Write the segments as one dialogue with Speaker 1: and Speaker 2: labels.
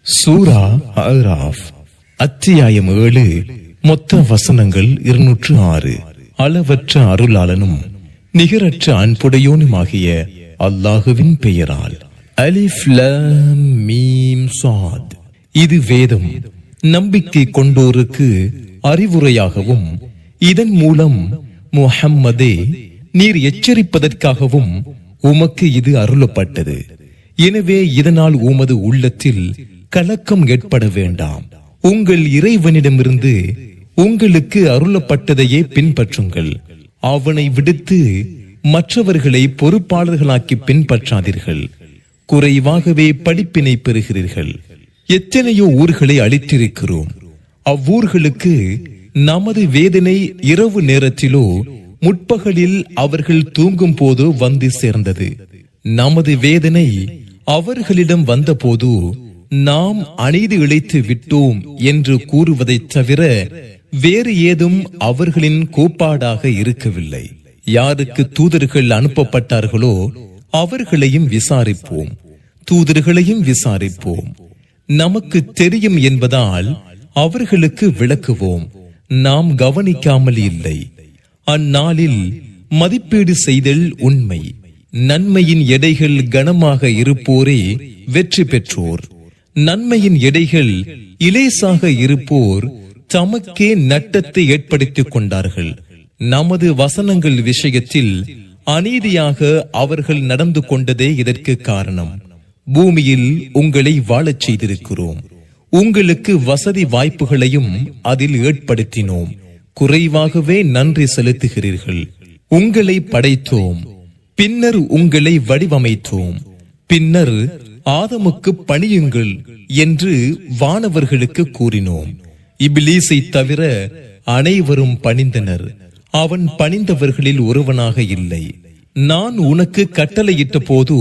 Speaker 1: சூரா அராஃப் அத்தியாயம் 7. மொத்த வசனங்கள் 206. அளவற்ற அருளாளனும் நிகரற்ற அன்புடையோனுமாகிய அல்லாஹுவின் பெயரால். அலிஃப் லாம் மீம் ஸாத். இது வேதம், நம்பிக்கை கொண்டோருக்கு அறிவுரையாகவும் இதன் மூலம் முஹம்மதே நீர் எச்சரிப்பதற்காகவும் உமக்கு இது அருளப்பட்டது. எனவே இதனால் உமது உள்ளத்தில் கலக்கம் ஏற்பட வேண்டாம். உங்கள் இறைவனிடமிருந்து உங்களுக்கு அருளப்பட்டதையே பின்பற்றுங்கள். அவனை விடுத்து மற்றவர்களை பொறுப்பாளர்களாக்கி பின்பற்றாதீர்கள். குறைவாகவே படிப்பினை பெறுகிறீர்கள். எத்தனையோ ஊர்களை அளித்திருக்கிறோம். அவ்வூர்களுக்கு நமது வேதனை இரவு நேரத்திலோ முற்பகலில் அவர்கள் தூங்கும் போதோ வந்து சேர்ந்தது. நமது வேதனை அவர்களிடம் வந்தபோது நாம் அநீதி இழைத்து விட்டோம் என்று கூறுவதைத் தவிர வேறு ஏதும் அவர்களின் கோட்பாடாக இருக்கவில்லை. யாருக்கு தூதர்கள் அனுப்பப்பட்டார்களோ அவர்களையும் விசாரிப்போம், தூதர்களையும் விசாரிப்போம். நமக்கு தெரியும் என்பதால் அவர்களுக்கு விளக்குவோம். நாம் கவனிக்காமல் இல்லை. அந்நாளில் மதிப்பீடு செய்தல் உண்மை. நன்மையின் எடைகள் கனமாக இருப்போரே வெற்றி பெற்றோர். நன்மையின் எடைகள் இலேசாக இருப்போர் தமக்கே நட்டத்தை ஏற்படுத்திக் கொண்டார்கள். நமது வசனங்கள் விஷயத்தில் அநீதியாக அவர்கள் நடந்து கொண்டதே இதற்கு காரணம். பூமியில் உங்களை வாழச் செய்திருக்கிறோம். உங்களுக்கு வசதி வாய்ப்புகளையும் அதில் ஏற்படுத்தினோம். குறைவாகவே நன்றி செலுத்துகிறீர்கள். உங்களை படைத்தோம், பின்னர் உங்களை வடிவமைத்தோம். பின்னர் ஆதமுக்கு பணியுங்கள் என்று வானவர்களுக்கு கூறினோம். இப்லீஸை தவிர அனைவரும் பணிந்தனர். அவன் பணிந்தவர்களில் ஒருவனாக இல்லை. நான் உனக்கு கட்டளையிட்ட போது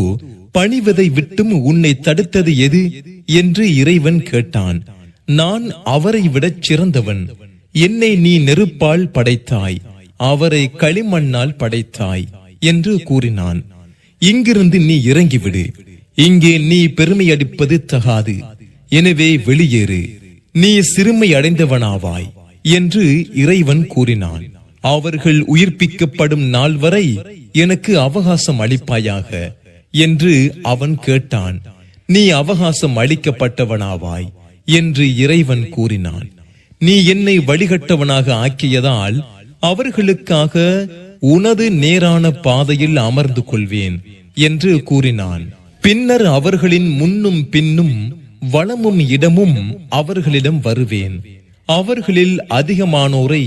Speaker 1: பணிவதை விட்டும் உன்னை தடுத்தது எது என்று இறைவன் கேட்டான். நான் அவரை விடச் சிறந்தவன். என்னை நீ நெருப்பால் படைத்தாய், அவரை களிமண்ணால் படைத்தாய் என்று கூறினான். இங்கிருந்து நீ இறங்கிவிடு. இங்கே நீ பெருமை அடிப்பது தகாது. எனவே வெளியேறு. நீ சிறுமை அடைந்தவனாவாய் என்று இறைவன் கூறினான். அவர்கள் உயிர்ப்பிக்கப்படும் நாள் வரை எனக்கு அவகாசம் அளிப்பாயாக என்று அவன் கேட்டான். நீ அவகாசம் அளிக்கப்பட்டவனாவாய் என்று இறைவன் கூறினான். நீ என்னை வழிகட்டவனாக ஆக்கியதால் அவர்களுக்காக உனது நேரான பாதையில் அமர்ந்து கொள்வேன் என்று கூறினான். பின்னர் அவர்களின் முன்னும் பின்னும் வலமும் இடமும் அவர்களிடம் வருவேன். அவர்களில் அதிகமானோரை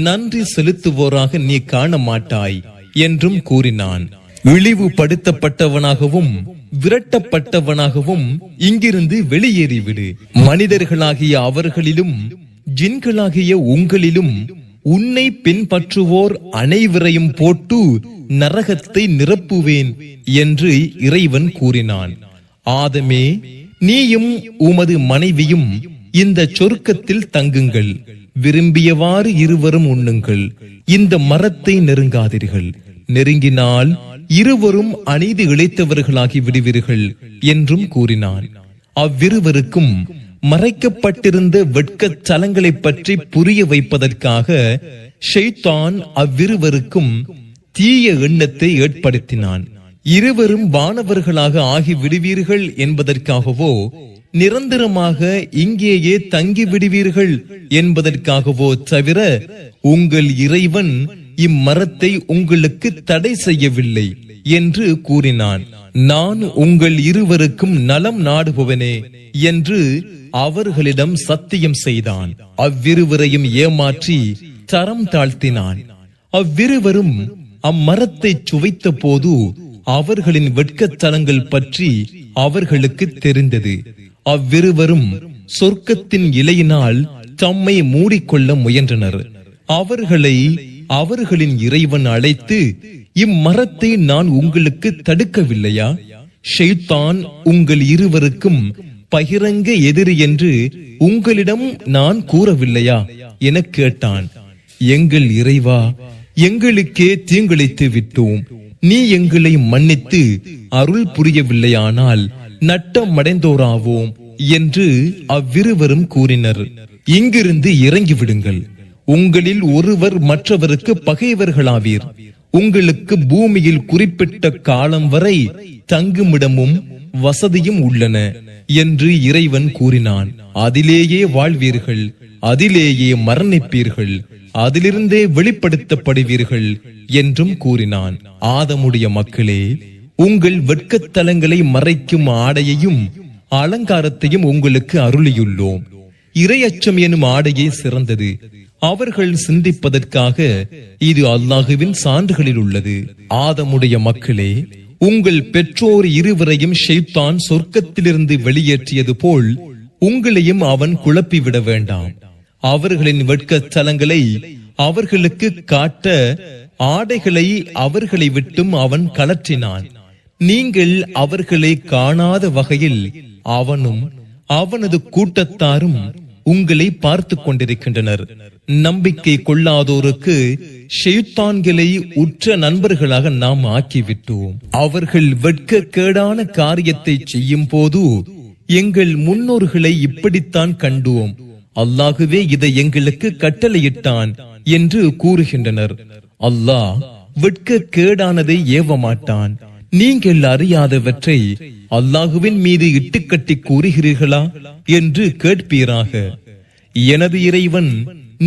Speaker 1: நன்றி செலுத்துவோராக நீ காண மாட்டாய் என்றும் கூறினான். இழிவுபடுத்தப்பட்டவனாகவும் விரட்டப்பட்டவனாகவும் இங்கிருந்து வெளியேறிவிடு. மனிதர்களாகிய அவர்களிலும் ஜின்களாகிய உங்களிலும் உன்னை பின்பற்றுவோர் அனைவரையும் போட்டு நரகத்தை நிரப்புவேன் என்று இறைவன் கூறினான். ஆதமே, நீயும் உமது மனைவியும் இந்த சொர்க்கத்தில் தங்குங்கள். விரும்பியவாறு இருவரும் உண்ணுங்கள். இந்த மரத்தை நெருங்காதீர்கள். நெருங்கினால் இருவரும் அநீதி இழைத்தவர்களாகி விடுவீர்கள் என்றும் கூறினான். அவ்விருவருக்கும் மறைக்கப்பட்டிருந்த வெட்கத் தலங்களை பற்றி புரிய வைப்பதற்காக ஷைத்தான் அவ்விருவருக்கும் தீய எண்ணத்தை ஏற்படுத்தினான். இருவரும் வானவர்களாக ஆகி விடுவீர்கள் என்பதற்காகவோ நிரந்தரமாக இங்கேயே தங்கி விடுவீர்கள் என்பதற்காகவோ தவிர உங்கள் இறைவன் இம்மரத்தை உங்களுக்கு தடை செய்யவில்லை என்று கூறினான். நான் உங்கள் இருவருக்கும் நலம் நாடுபவனே என்று அவர்களிடம் சத்தியம் செய்தான். அவ்விருவரையும் ஏமாற்றி தரம் தாழ்த்தினான். அவ்விருவரும் அம்மரத்தை சுவைத்த போது அவர்களின் வெட்கத்தலங்கள் பற்றி அவர்களுக்கு தெரிந்தது. அவ்விருவரும் சொர்க்கத்தின் இலையினால் தம்மை மூடிக்கொள்ள முயன்றனர். அவர்களை அவர்களின் இறைவன் அழைத்து, இம்மரத்தை நான் உங்களுக்கு தடுக்கவில்லையா? ஷைத்தான் உங்கள் இருவருக்கும் பகிரங்க எதிரி என்று உங்களிடம் நான் கூறவில்லையா என கேட்டான். எங்கள் இறைவா, எங்களுக்கே தீங்கிழைத்து விட்டோம். நீ எங்களை மன்னித்து அருள் புரியவில்லையானால் நட்டம் அடைந்தோராவோம் என்று அவ்விருவரும் கூறினர். இங்கிருந்து இறங்கிவிடுங்கள். உங்களில் ஒருவர் மற்றவருக்கு பகைவர்களாவீர். உங்களுக்கு பூமியில் குறிப்பிட்ட காலம் வரை தங்குமிடமும் வசதியும் உள்ளன என்று இறைவன் கூறினான். அதிலேயே வாழ்வீர்கள், அதிலேயே மரணிப்பீர்கள், அதிலிருந்தே வெளிப்படுத்தப்படுவீர்கள் என்றும் கூறினான். ஆதமுடைய மக்களே, உங்கள் வெட்கத்தலங்களை மறைக்கும் ஆடையையும் அலங்காரத்தையும் உங்களுக்கு அருளியுள்ளோம். இறையச்சம் எனும் ஆடையே சிறந்தது. அவர்கள் சிந்திப்பதற்காக இது அல்லாஹுவின் சான்றுகளில் உள்ளது. ஆதமுடைய மக்களே, உங்கள் பெற்றோர் இருவரையும் ஷைத்தான் சொர்க்கத்திலிருந்து வெளியேற்றியது போல் உங்களையும் அவன் குழப்பிவிட வேண்டாம். அவர்களின் வெட்கத்தலங்களை அவர்களுக்கு காட்ட ஆடைகளை அவர்களை விட்டும் அவன் கலற்றினான். நீங்கள் அவர்களை காணாத வகையில் அவனும் அவனது கூட்டத்தாரும் உங்களை பார்த்து கொண்டிருக்கின்றனர். நம்பிக்கை கொள்ளாதோருக்கு ஷைத்தான்களை உற்ற நண்பர்களாக நாம் ஆக்கிவிட்டோம். அவர்கள் வெட்கக்கேடான காரியத்தை செய்யும் போது எங்கள் முன்னோர்களை இப்படித்தான் கண்டோம், அல்லாஹுவே இதை எங்களுக்கு கட்டளையிட்டான் என்று கூறுகின்றனர். அல்லாஹ் வெட்கக்கேடானதை ஏவ மாட்டான். நீங்கள் அறியாதவற்றை அல்லாஹுவின் மீது இட்டுக்கட்டி கூறுகிறீர்களா என்று கேட்பீராக. எனது இறைவன்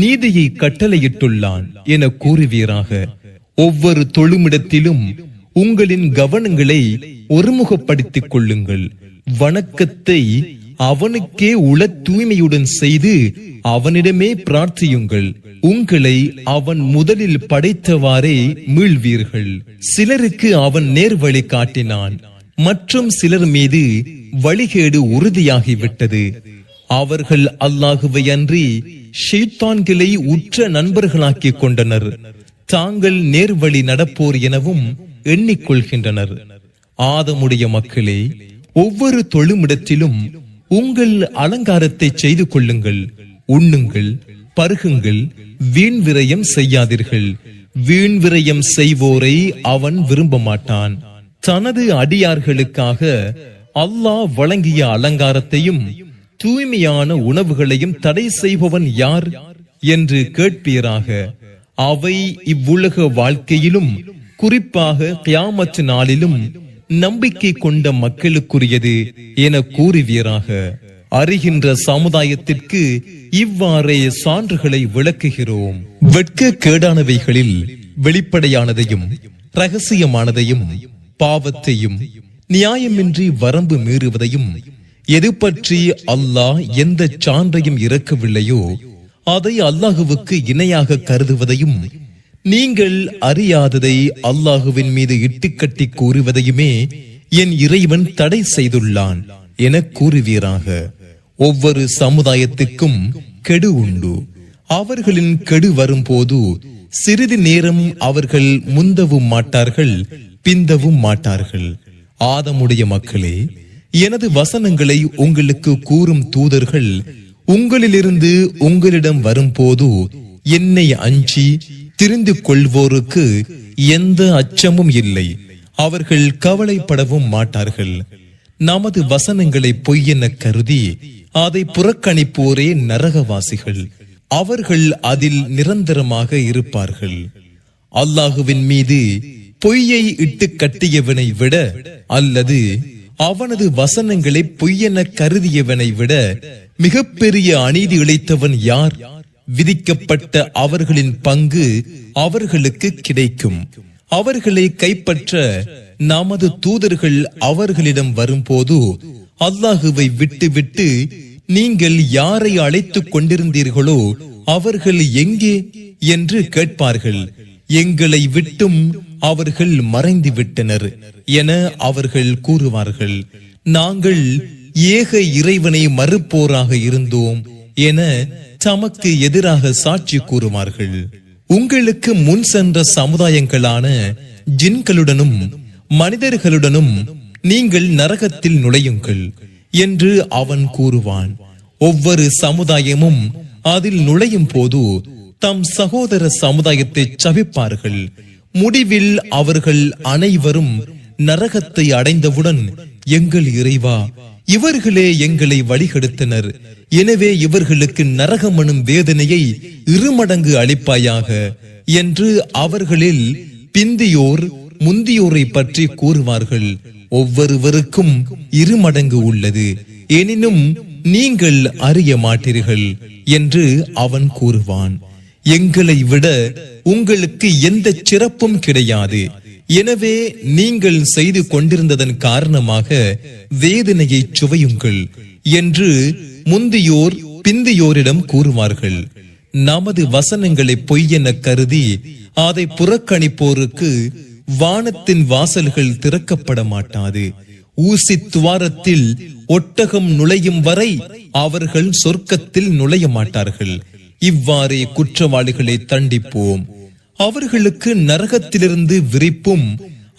Speaker 1: நீதியை கட்டளையிட்டுள்ளான் என கூறுவீராக. ஒவ்வொரு தொழுமிடத்திலும் உங்களின் கவனங்களை ஒருமுகப்படுத்திக் கொள்ளுங்கள். வணக்கத்தை அவனுக்கே உள தூய்மையுடன் செய்து அவனிடமே பிரார்த்தியுங்கள். உங்களை அவன் முதலில் படைத்தவாறே மீள்வீர்கள். சிலருக்கு அவன் நேர்வழி காட்டினான், மற்றும் சிலர் மீது வழிகேடு உறுதியாகிவிட்டது. அவர்கள் அல்லாஹுவை அன்றி ஷைத்தான்களை உற்ற நண்பர்களாக்கிக் கொண்டனர். தாங்கள் நேர்வழி நடப்போர் எனவும் எண்ணிக்கொள்கின்றனர். ஆதமுடைய மக்களே, ஒவ்வொரு தொழுமிடத்திலும் உங்கள் அலங்காரத்தை செய்து கொள்ளுங்கள். உண்ணுங்கள், பருகுங்கள், வீண் விரயம் செய்யாதீர்கள். வீண் விரயம் செய்வோரை அவன் விரும்ப மாட்டான். தனது அடியார்களுக்காக அல்லாஹ் வழங்கிய அலங்காரத்தையும் தூய்மையான உணவுகளையும் தடை செய்பவன் யார் என்று கேட்பீராக. அவை இவ்வுலக வாழ்க்கையிலும் குறிப்பாக கியாமத் நாளிலும் நம்பிக்கை கொண்ட மக்களுக்குரியது என கூறுவீராக. அறிகின்ற சமுதாயத்திற்கு இவ்வாறே சான்றுகளை விளக்குகிறோம். வெட்கக்கேடானவைகளில் வெளிப்படையானதையும் ரகசியமானதையும் பாவத்தையும் நியாயமின்றி வரம்பு மீறுவதையும் எது பற்றி அல்லாஹ் எந்த சான்றையும் இறக்கவில்லையோ அதை அல்லாஹுவுக்கு இணையாக கருதுவதையும் நீங்கள் அறியாததை அல்லாஹுவின் மீது இட்டுக்கட்டி கூறுவதையுமே என் இறைவன் தடை செய்துள்ளான் என கூறுவீராக. ஒவ்வொரு சமுதாயத்துக்கும் கெடு உண்டு. அவர்களின் கெடு வரும்போது சிறிது நேரம் அவர்கள் முந்தவும் மாட்டார்கள், பிந்தவும் மாட்டார்கள். ஆதமுடைய மக்களே, எனது வசனங்களை உங்களுக்கு கூறும் தூதர்கள் உங்களிலிருந்து உங்களிடம் வரும்போது என்னை அஞ்சி திரிந்து கொள்வோருக்கு எந்த அச்சமும் இல்லை. அவர்கள் கவலைப்படவும் மாட்டார்கள். நமது வசனங்களை பொய்யென கருதி அதை புறக்கணிப்போரே நரகவாசிகள். அவர்கள் அதில் நிரந்தரமாக இருப்பார்கள். அல்லாஹுவின் மீது பொய்யை இட்டு கட்டியவனை விட அல்லது அவனது வசனங்களை பொய்யென கருதியவனை விட மிகப்பெரிய அநீதி இழைத்தவன் யார்? விதிக்கப்பட்ட அவர்களின் பங்கு அவர்களுக்கு கிடைக்கும். அவர்களை கைப்பற்ற நமது தூதர்கள் அவர்களிடம் வரும்போது அல்லாஹுவை விட்டு நீங்கள் யாரை அழைத்துக் கொண்டிருந்தீர்களோ அவர்கள் எங்கே என்று கேட்பார்கள். எங்களை விட்டும் அவர்கள் மறைந்து விட்டனர் என அவர்கள் கூறுவார்கள். நாங்கள் ஏக இறைவனை மறுப்போராக இருந்தோம் என தமக்கு எதிராக சாட்சி கூறுவார்கள். உங்களுக்கு முன் சென்ற சமுதாயங்களான ஜின்களுடனும் மனிதர்களுடனும் நீங்கள் நரகத்தில் நுழையுங்கள் என்று அவன் கூறுவான். ஒவ்வொரு சமுதாயமும் அதில் நுழையும் போது தம் சகோதர சமுதாயத்தை சபிப்பார்கள். முடிவில் அவர்கள் அனைவரும் நரகத்தை அடைந்தவுடன், எங்கள் இறைவா, இவர்களே எங்களை வழிகெடுத்தனர். எனவே இவர்களுக்கு நரகம் எனும் வேதனையை இருமடங்கு அளிப்பாயாக என்று அவர்களில் பிந்தியோர் முந்தியோரை பற்றி கூறுவார்கள். ஒவ்வொருவருக்கும் இருமடங்கு உள்ளது, எனினும் நீங்கள் அறிய மாட்டீர்கள் என்று அவன் கூறுவான். எங்களை விட உங்களுக்கு எந்த சிறப்பும் கிடையாது. எனவே நீங்கள் செய்து கொண்டிருந்ததன் காரணமாக வேதனையை சுவையுங்கள் என்று முந்தியோர் பிந்தியோரிடம் கூறுவார்கள். நமது வசனங்களை பொய்யென கருதி அதை புறக்கணிப்போருக்கு வானத்தின் வாசல்கள் திறக்கப்பட மாட்டாது. ஊசி துவாரத்தில் ஒட்டகம் நுழையும் வரை அவர்கள் சொர்க்கத்தில் நுழைய மாட்டார்கள். இவ்வாறே குற்றவாளிகளை தண்டிப்போம். அவர்களுக்கு நரகத்திலிருந்து விரிப்பும்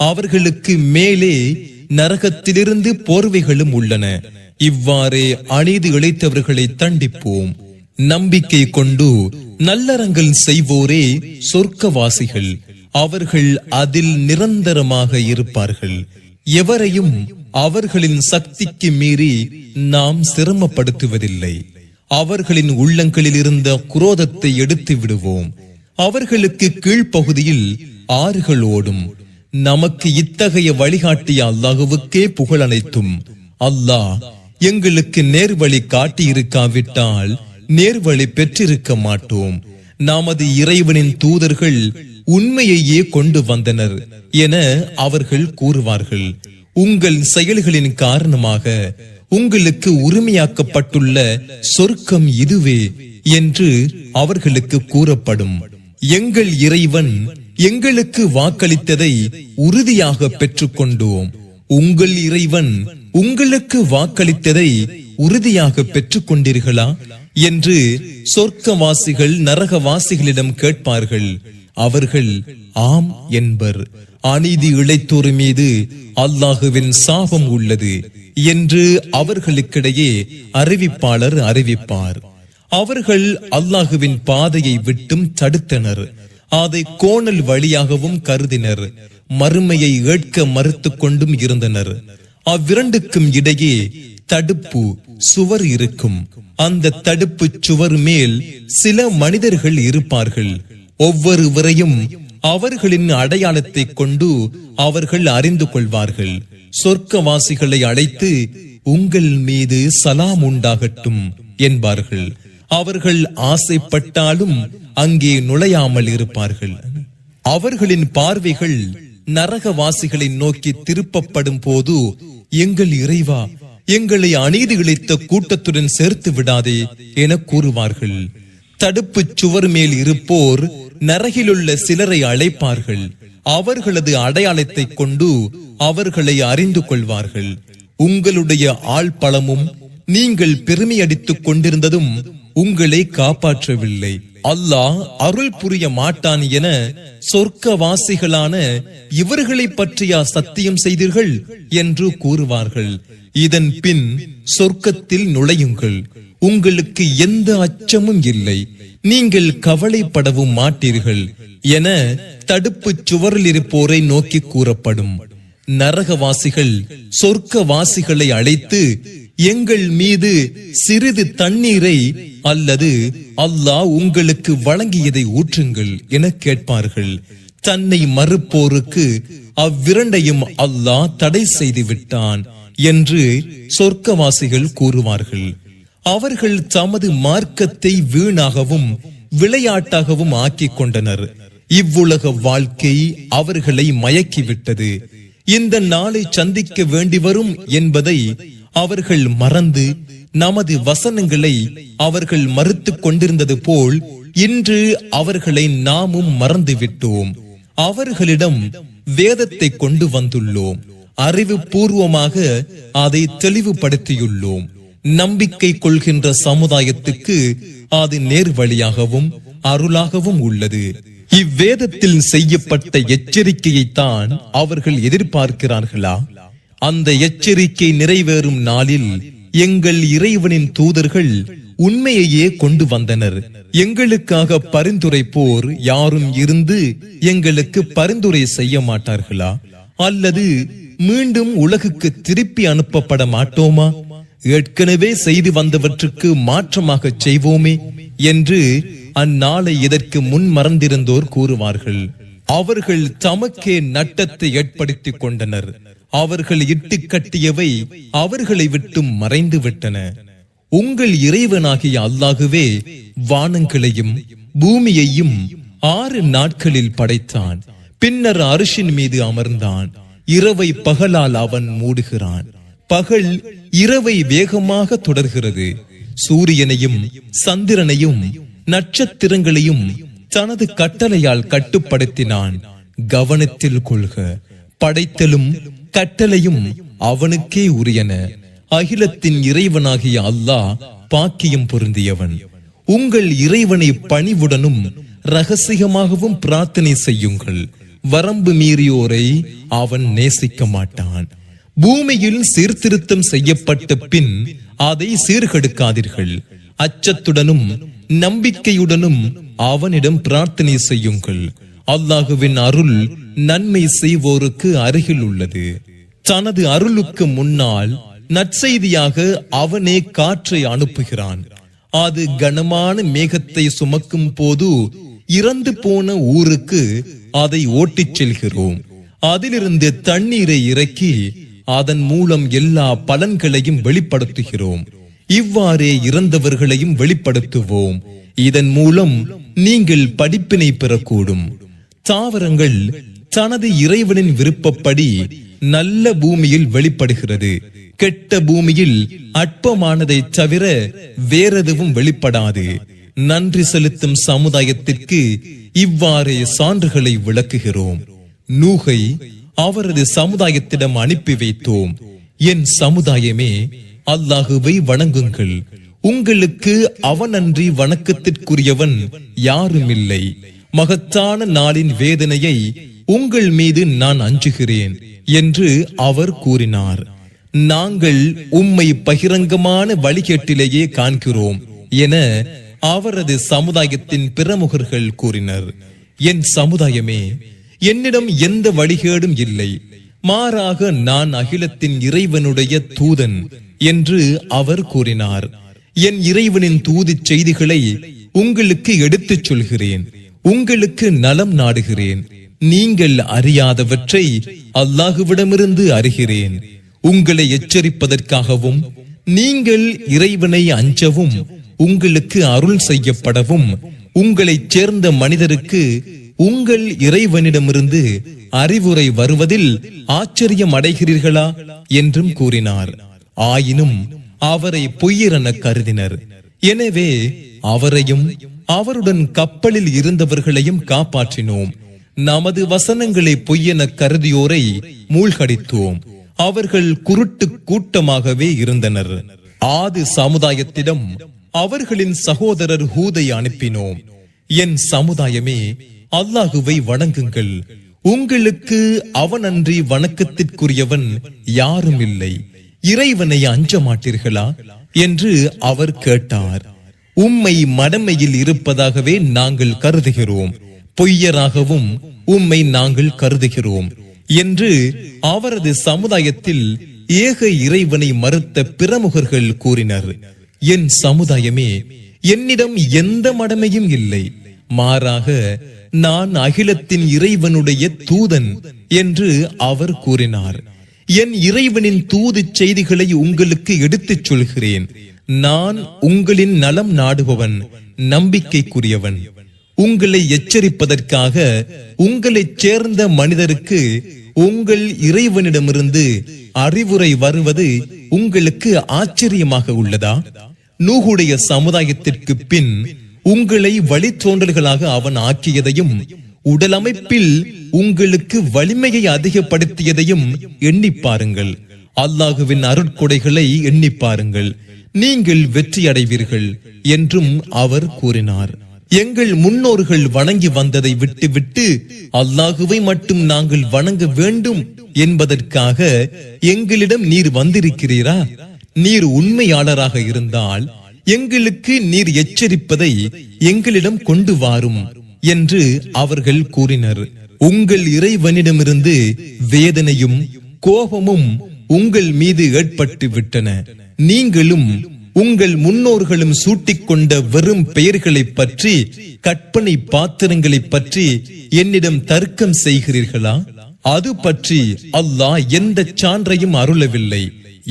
Speaker 1: அவர்களுக்கு மேலே நரகத்திலிருந்து போர்வைகளும் உள்ளன. இவ்வாறே அநீதி இழைத்தவர்களை தண்டிப்போம். நம்பிக்கை கொண்டு நல்லறங்கள் செய்வோரே சொர்க்கவாசிகள். அவர்கள் அதில் நிரந்தரமாக இருப்பார்கள். எவரையும் அவர்களின் சக்திக்கு மீறி நாம் சிரமப்படுத்துவதில்லை. அவர்களின் உள்ளங்களில் இருந்த குரோதத்தை எடுத்து விடுவோம். அவர்களுக்கு கீழ்ப்பகுதியில் ஆறுகள் ஓடும். நமக்கு இத்தகைய வழிகாட்டிய அல்லாஹ்வுக்கே புகழ் அனைத்தும். அல்லாஹ் எங்களுக்கு நேர்வழி காட்டியிருக்காவிட்டால் நேர்வழி பெற்றிருக்க மாட்டோம். நமது இறைவனின் தூதர்கள் உண்மையையே கொண்டு வந்தனர் என அவர்கள் கூறுவார்கள். உங்கள் செயல்களின் காரணமாக உங்களுக்கு உரிமையாக்கப்பட்டுள்ள சொர்க்கம் இதுவே என்று அவர்களுக்கு கூறப்படும். எங்கள் இறைவன் எங்களுக்கு வாக்களித்ததை உறுதியாக பெற்றுக்கொண்டோம். உங்கள் இறைவன் உங்களுக்கு வாக்களித்ததை உறுதியாக பெற்றுக் கொண்டீர்களா என்று சொர்க்கவாசிகள் நரகவாசிகளிடம் கேட்பார்கள். அவர்கள் ஆம் என்பர். அநீதி இழைத்தோர் மீது அல்லாஹுவின் சாபம் உள்ளது என்று அவர்களுக்கிடையே அறிவிப்பாளர் அறிவிப்பார். அவர்கள் அல்லாஹுவின் பாதையை விட்டும் தடுத்தனர். அதை கோணல் வழியாகவும் கருதினர். மறுமையை ஏற்க மறுத்து கொண்டும் இருந்தனர். அவ்விரண்டுக்கும் இடையே தடுப்பு சுவர் இருக்கும். அந்த தடுப்பு சுவர் மேல் சில மனிதர்கள் இருப்பார்கள். ஒவ்வொருவரையும் அவர்களின் அடையாளத்தை கொண்டு அவர்கள் அறிந்து கொள்வார்கள். சொர்க்கவாசிகளை அழைத்து உங்கள் மீது சலாம் உண்டாகட்டும் என்பார்கள். அவர்கள் ஆசைப்பட்டாலும் அங்கே நுழையாமல் இருப்பார்கள். அவர்களின் பார்வைகள் நரகவாசிகளை நோக்கி திருப்பப்படும் போது, எங்கள் இறைவா, எங்களை அநீதி இழைத்த கூட்டத்துடன் சேர்த்து விடாதே என கூறுவார்கள். தடுப்பு சுவர் மேல் இருப்போர் நரகிலுள்ள சிலரை அழைப்பார்கள். அவர்களது அடையாளத்தை கொண்டு அவர்களை அறிந்து கொள்வார்கள். உங்களுடைய ஆள் பலமும் நீங்கள் பெருமை அடித்துக் கொண்டிருந்ததும் உங்களை காப்பாற்றவில்லை. அல்லாஹ் அருள் புரிய மாட்டான் என சொர்க்கவாசிகளான இவர்களை பற்றியா சத்தியம் செய்தீர்கள் என்று கூறுவார்கள். இதன் பின் சொர்க்கத்தில் நுழையுங்கள். உங்களுக்கு எந்த அச்சமும் இல்லை. நீங்கள் கவலைப்படவும் மாட்டீர்கள் என தடுப்பு சுவரில் இருப்போரை நோக்கி கூறப்படும். நரகவாசிகள் சொர்க்கவாசிகளை அழைத்து எங்கள் மீது சிறிது தண்ணீரை அல்லது அல்லாஹ் உங்களுக்கு வழங்கியதை ஊற்றுங்கள் என கேட்பார்கள். தன்னை மறுப்போருக்கு அவ்விரண்டையும் அல்லாஹ் தடை செய்து விட்டான் என்று சொர்க்கவாசிகள் கூறுவார்கள். அவர்கள் தமது மார்க்கத்தை வீணாகவும் விளையாட்டாகவும் ஆக்கிக் கொண்டனர். இவ்வுலக வாழ்க்கை அவர்களை மயக்கிவிட்டது. இந்த நாளை சந்திக்க வேண்டி வரும் என்பதை அவர்கள் மறந்து நமது வசனங்களை அவர்கள் மறுத்துக் கொண்டிருந்தது போல் இன்று அவர்களை நாமும் மறந்துவிட்டோம். அவர்களிடம் வேதத்தை கொண்டு வந்துள்ளோம். அறிவு பூர்வமாக அதை தெளிவுபடுத்தியுள்ளோம். நம்பிக்கை கொள்கின்ற சமுதாயத்துக்கு அது நேர்வழியாகவும் அருளாகவும் உள்ளது. இவ்வேதத்தில் செய்யப்பட்ட எச்சரிக்கையைத்தான் அவர்கள் எதிர்பார்க்கிறார்களா? அந்த எச்சரிக்கை நிறைவேறும் நாளில் எங்கள் இறைவனின் தூதர்கள் உண்மையையே கொண்டு வந்தனர். எங்களுக்காக பரிந்துரைப்போர் யாரும் இருந்து எங்களுக்கு பரிந்துரை செய்ய மாட்டார்களா? அல்லது மீண்டும் உலகுக்கு திருப்பி அனுப்பப்பட மாட்டோமா ஏற்கனவே செய்து வந்தவற்றுக்கு மாற்றமாக செய்வோமே என்று அந்நாளை இதற்கு முன் மறந்திருந்தோர் கூறுவார்கள். அவர்கள் தமக்கே நட்டத்தை ஏற்படுத்திக் கொண்டனர். அவர்கள் இட்டு கட்டியவை அவர்களை விட்டு மறைந்து விட்டன. உங்கள் இறைவனாகிய அல்லாஹுவே வானங்களையும் பூமியையும் 6 நாட்களில் படைத்தான். பின்னர் அரிசின் மீது அமர்ந்தான். இரவை பகலால் அவன் மூடுகிறான். பகல் இரவை வேகமாக தொடர்கிறது. சூரியனையும் சந்திரனையும் நட்சத்திரங்களையும் தனது கட்டளையால் கட்டுப்படுத்தினான். கவனத்தில் கொள்க, படைத்தலும் கட்டளையும் அவனுக்கே உரியன. அகிலத்தின் இறைவனாகிய அல்லாஹ் பாக்கியம் பொருந்தியவன். உங்கள் இறைவனை பணிவுடனும் ரகசியமாகவும் பிரார்த்தனை செய்யுங்கள். வரம்பு மீறியோரை அவன் நேசிக்க மாட்டான். பூமியில் சீர்திருத்தம் செய்யப்பட்ட பின் அதை சீர்கெடுக்காதீர்கள். அச்சத்துடனும் நம்பிக்கையுடனும் அவனிடம் பிரார்த்தனை செய்யுங்கள். அல்லாஹுவின் அருள் நன்மை செய்வோருக்கு அருகில் உள்ளது. தனது அருளுக்கு முன்னால் நற்செய்தியாக அவனே காற்றை அனுப்புகிறான். அது கனமான மேகத்தை சுமக்கும் போது இறந்து போன ஊருக்கு அதை ஓட்டிச் செல்கிறோம். அதிலிருந்து தண்ணீரை இறக்கி அதன் மூலம் எல்லா பலன்களையும் வெளிப்படுத்துகிறோம். இவ்வாறே இறந்தவர்களையும் வெளிப்படுத்துவோம். இதன் மூலம் நீங்கள் படிப்பினை பெறக்கூடும். தாவரங்கள் தனது இறைவனின் விருப்பப்படி நல்ல பூமியில் வெளிப்படுகிறது. கெட்ட பூமியில் அற்பமானதை தவிர வேறெதுவும் வெளிப்படாது. நன்றி செலுத்தும் சமுதாயத்திற்கு இவ்வாறே சான்றுகளை விளக்குகிறோம். நூகை அவரது சமுதாயத்திடம் அனுப்பி வைத்தோம். என் சமுதாயமே, அல்லாஹுவை வணங்குங்கள். உங்களுக்கு அவனன்றி வணக்கத்திற்குரியவன் யாரும் இல்லை. மகத்தான நாளின் வேதனையை உங்கள் மீது நான் அஞ்சுகிறேன் என்று அவர் கூறினார். நாங்கள் உம்மை பகிரங்கமான வழிகேட்டிலேயே காண்கிறோம் என அவரது சமுதாயத்தின் பிரமுகர்கள் கூறினர். என் சமுதாயமே, என்னிடம் எந்த வழிகேடும் இல்லை. மாறாக நான் அகிலத்தின் இறைவனுடைய தூதன் என்று அவர் கூறினார். என் இறைவனின் தூதுச் செய்திகளை உங்களுக்கு எடுத்துச் சொல்கிறேன். உங்களுக்கு நலம் நாடுகிறேன். நீங்கள் அறியாதவற்றை அல்லாஹுவிடமிருந்து அறிகிறேன். உங்களை எச்சரிப்பதற்காகவும் நீங்கள் இறைவனை அஞ்சவும் உங்களுக்கு அருள் செய்யப்படவும் உங்களைச் சேர்ந்த மனிதருக்கு உங்கள் இறைவனிடமிருந்து அறிவுரை வருவதில் ஆச்சரியம் அடைகிறீர்களா என்றும் கூறினார். ஆயினும் அவரை பொய்யரென கருதினர். எனவே அவரையும் அவருடன் கப்பலில் இருந்தவர்களையும் காப்பாற்றினோம். நமது வசனங்களை பொய்யென கருதியோரை மூழ்கடித்தோம். அவர்கள் குருட்டு கூட்டமாகவே இருந்தனர். ஆது சமுதாயத்திடம் அவர்களின் சகோதரர் ஹூதை அனுப்பினோம். என் சமுதாயமே, அல்லாஹுவை வணங்குங்கள். உங்களுக்கு அவனன்றி வணக்கத்திற்குரியவன் யாரும் இல்லை. இறைவனை அஞ்ச மாட்டீர்களா என்று அவர் கேட்டார். உம்மை மடமையில் இருப்பதாகவே நாங்கள் கருதுகிறோம். பொய்யராகவும் உம்மை நாங்கள் கருதுகிறோம் என்று அவரது சமுதாயத்தில் ஏக இறைவனை மறுத்த பிரமுகர்கள் கூறினர். என் சமுதாயமே, என்னிடம் எந்த மடமையும் இல்லை. மாறாக நான் அகிலத்தின் இறைவனுடைய தூதன் என்று அவர் கூறினார். என் இறைவனின் தூது செய்திகளை உங்களுக்கு எடுத்துச் சொல்கிறேன். நான் உங்களின் நலம் நாடுபவன், நம்பிக்கைக்குரியவன். உங்களை எச்சரிப்பதற்காக உங்களைச் சேர்ந்த மனிதருக்கு உங்கள் இறைவனிடமிருந்து அறிவுரை வருவது உங்களுக்கு ஆச்சரியமாக உள்ளதா? நூகுடைய சமுதாயத்திற்கு பின் உங்களை வழித்தோன்றல்களாக அவன் ஆக்கியதையும் உடலமைப்பில் உங்களுக்கு வலிமையை அதிகப்படுத்தியதையும் எண்ணி பாருங்கள். அல்லாஹுவின் அருட்கொடைகளை எண்ணி பாருங்கள். நீங்கள் வெற்றி அடைவீர்கள் என்றும் அவர் கூறினார். எங்கள் முன்னோர்கள் வணங்கி வந்ததை விட்டு அல்லாஹுவை மட்டும் நாங்கள் வணங்க வேண்டும் என்பதற்காக எங்களிடம் நீர் வந்திருக்கிறீரா? நீர் உண்மையாளராக இருந்தால் எங்களுக்கு நீர் எச்சரிப்பதை எங்களிடம் கொண்டு வாரும் என்று அவர்கள் கூறினர். உங்கள் இறைவனிடமிருந்து வேதனையும் கோபமும் உங்கள் மீது ஏற்பட்டு விட்டன. நீங்களும் உங்கள் முன்னோர்களும் சூட்டிக்கொண்ட வெறும் பெயர்களை பற்றி, கற்பனை பாத்திரங்களை பற்றி என்னிடம் தர்க்கம் செய்கிறீர்களா? அது பற்றி அல்லாஹ் எந்த சான்றையும் அருளவில்லை.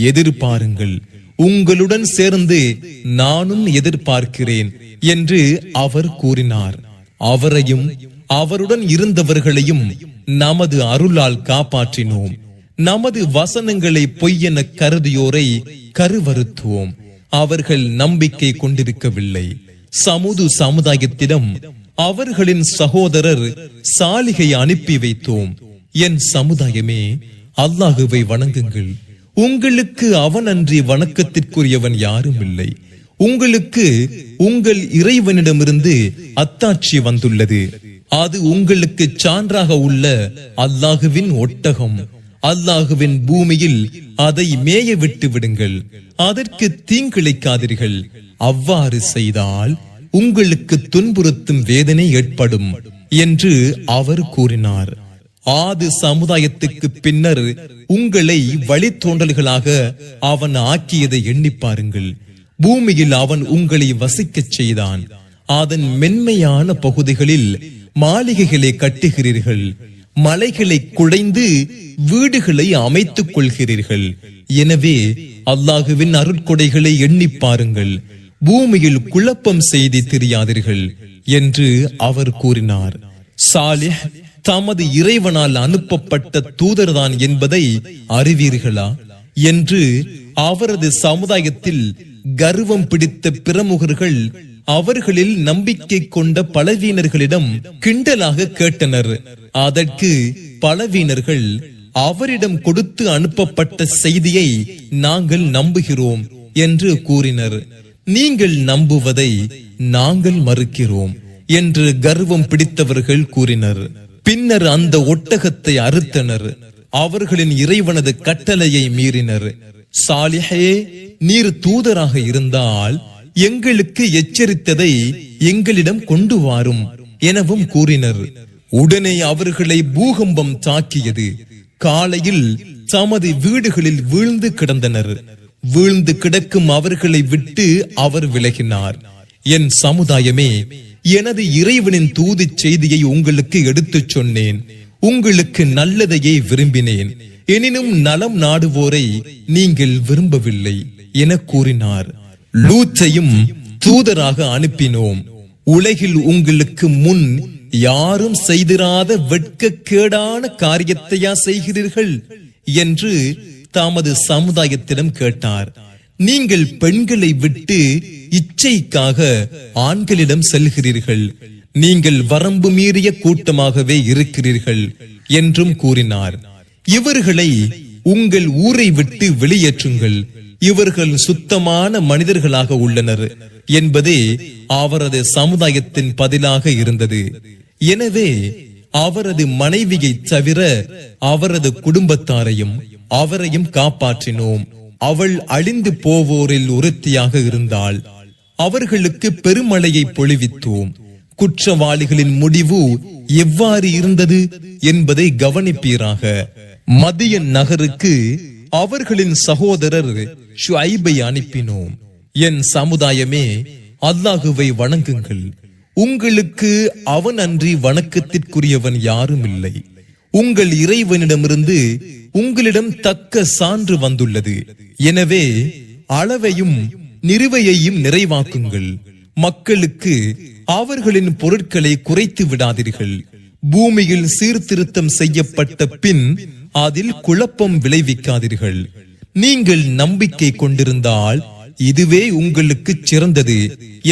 Speaker 1: எதிர்பாருங்கள், உங்களுடன் சேர்ந்து நானும் எதிர்பார்க்கிறேன் என்று அவர் கூறினார். அவரையும் அவருடன் இருந்தவர்களையும் நமது அருளால் காப்பாற்றினோம். நமது வசனங்களை பொய்யென கருதியோரை கருவறுத்துவோம். அவர்கள் நம்பிக்கை கொண்டிருக்கவில்லை. சமுது சமுதாயத்திடம் அவர்களின் சகோதரர் சாலிகை அனுப்பி வைத்தோம். என் சமுதாயமே, அல்லாஹுவை வணங்குங்கள். உங்களுக்கு அவன் அன்றி வணக்கத்திற்குரியவன் யாரும் இல்லை. உங்களுக்கு உங்கள் இறைவனிடமிருந்து அத்தாட்சி வந்துள்ளது. அது உங்களுக்கு சான்றாக உள்ள அல்லாஹுவின் ஒட்டகம். அல்லாஹுவின் பூமியில் அதை மேய விட்டு விடுங்கள். அதற்கு தீங்கிழைக்காதீர்கள். அவ்வாறு செய்தால் உங்களுக்கு துன்புறுத்தும் வேதனை ஏற்படும் என்று அவர் கூறினார். ஆது சமுதாயத்துக்கு பின்னர் உங்களை வழித்தோன்றல்களாக அவன் ஆக்கியதை எண்ணி பாருங்கள். பூமியில் அவன் உங்களை வசிக்கச் செய்தான். அதன் மென்மையான பகுதிகளில் மாளிகைகளை கட்டுகிறீர்கள். மலைகளை குடைந்து வீடுகளை அமைத்துக் கொள்கிறீர்கள். எனவே அல்லாஹுவின் அருட்கொடைகளை எண்ணி பாருங்கள். பூமியில் குழப்பம் செய்து தெரியாதீர்கள் என்று அவர் கூறினார். சாலிஹ் தமது இறைவனால் அனுப்பப்பட்ட தூதர்தான் என்பதை அறிவீர்களா என்று அவரது சமுதாயத்தில் கர்வம் பிடித்த பிரமுகர்கள் அவர்களில் நம்பிக்கை கொண்ட பலவீனர்களிடம் கிண்டலாக கேட்டனர். அதற்கு பலவீனர்கள் அவரிடம் கொடுத்து அனுப்பப்பட்ட செய்தியை நாங்கள் நம்புகிறோம் என்று கூறினர். நீங்கள் நம்புவதை நாங்கள் மறுக்கிறோம் என்று கர்வம் பிடித்தவர்கள் கூறினர். பின்னர் அந்த ஒட்டகத்தை அறுத்தனர். அவர்களின் இறைவனது கட்டளையை மீறினர். சாலிஹே, நீர் தூதராக இருந்தால் எங்களுக்கு எச்சரித்ததை எங்களிடம் கொண்டு வாரும் எனவும் கூறினர். உடனே அவர்களை பூகம்பம் தாக்கியது. காலையில் தமது வீடுகளில் வீழ்ந்து கிடந்தனர். வீழ்ந்து கிடக்கும் அவர்களை விட்டு அவர் விலகினார். என் சமுதாயமே, எனது இறைவனின் தூது செய்தியை உங்களுக்கு எடுத்துச் சொன்னேன். உங்களுக்கு நல்லதையே விரும்பினேன். எனினும் நலம் நாடுவோரை நீங்கள் விரும்பவில்லை என கூறினார். லூத்தையும் தூதராக அனுப்பினோம். உலகில் உங்களுக்கு முன் யாரும் செய்திராத வெட்கக்கேடான காரியத்தையா செய்கிறீர்கள் என்று தமது சமுதாயத்திடம் கேட்டார். நீங்கள் பெண்களை விட்டு இச்சைக்காக ஆண்களிடம் செல்கிறீர்கள். நீங்கள் வரம்பு மீறிய கூட்டமாகவே இருக்கிறீர்கள் என்றும் கூறினார். இவர்களை உங்கள் ஊரை விட்டு வெளியேற்றுங்கள். இவர்கள் சுத்தமான மனிதர்களாக உள்ளனர் என்பதே அவரது சமுதாயத்தின் பதிலாக இருந்தது. எனவே அவரது மனைவியை தவிர அவரது குடும்பத்தாரையும் அவரையும் காப்பாற்றினோம். அவள் அழிந்து போவோரில் ஒருத்தியாக இருந்தாள். அவர்களுக்கு பெருமழையை பொழிவித்தோம். குற்றவாளிகளின் முடிவு எவ்வாறு இருந்தது என்பதை கவனிப்பீராக. மதியன் நகருக்கு அவர்களின் சகோதரர் ஷுஐபை அனுப்பினோம். என் சமுதாயமே, அல்லாஹுவை வணங்குங்கள். உங்களுக்கு அவன் அன்றி வணக்கத்திற்குரியவன் யாரும் இல்லை. உங்கள் இறைவனிடமிருந்து உங்களிடம் தக்க சான்று வந்துள்ளது. எனவே அளவையும் நிறுவையையும் நிறைவாக்குங்கள். மக்களுக்கு அவர்களின் பொருட்களை குறைத்து விடாதீர்கள். பூமியில் சீர்திருத்தம் செய்யப்பட்ட பின் அதில் குழப்பம் விளைவிக்காதீர்கள். நீங்கள் நம்பிக்கை கொண்டிருந்தால் இதுவே உங்களுக்கு சிறந்தது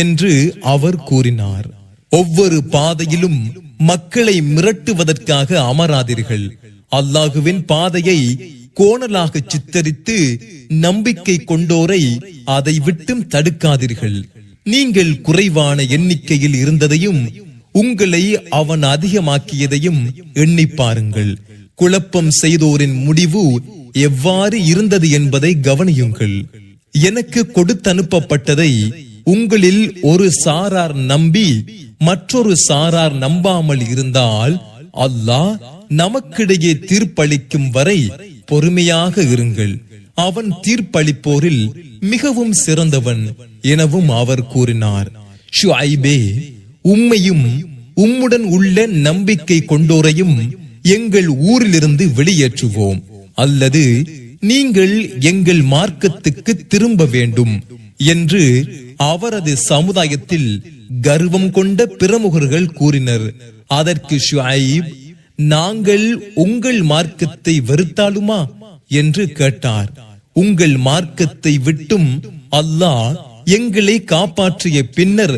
Speaker 1: என்று அவர் கூறினார். ஒவ்வொரு பாதையிலும் மக்களை மிரட்டுவதற்காக அமராதீர்கள். அல்லாஹுவின் பாதையை கோணலாக சித்தரித்து நம்பிக்கை கொண்டோரை அதை விட்டும் தடுக்காதீர்கள். நீங்கள் குறைவான எண்ணிக்கையில் இருந்ததையும் உங்களை அவன் அதிகமாக்கியதையும் எண்ணி பாருங்கள். குழப்பம் செய்தோரின் முடிவு எவ்வாறு இருந்தது என்பதை கவனியுங்கள். எனக்கு கொடுத்தனுப்பப்பட்டதை உங்களில் ஒரு சாரார் நம்பி மற்றொரு சாரார் நம்பாமல் இருந்தால் அல்லாஹ் நமக்கிடையே தீர்ப்பளிக்கும் வரை பொறுமையாக இருங்கள். அவன் தீர்ப்பளிப்போரில் மிகவும் சிறந்தவன் எனவும் அவர் கூறினார். ஷுஐபே, உம்மையும் உம்முடன் உள்ள நம்பிக்கை கொண்டோரையும் எங்கள் ஊரிலிருந்து வெளியேற்றுவோம், அல்லது நீங்கள் எங்கள் மார்க்கத்துக்கு திரும்ப வேண்டும் என்று அவரது சமுதாயத்தில் கர்வம் கொண்ட பிரமுகர்கள் கூறினர். அதற்கு ஷுஐப், நாங்கள் உங்கள் மார்க்கத்தை வெறுத்தாலுமா என்று கேட்டார். உங்கள் மார்க்கத்தை விட்டும் அல்லாஹ் எங்களை காப்பாற்றிய பின்னர்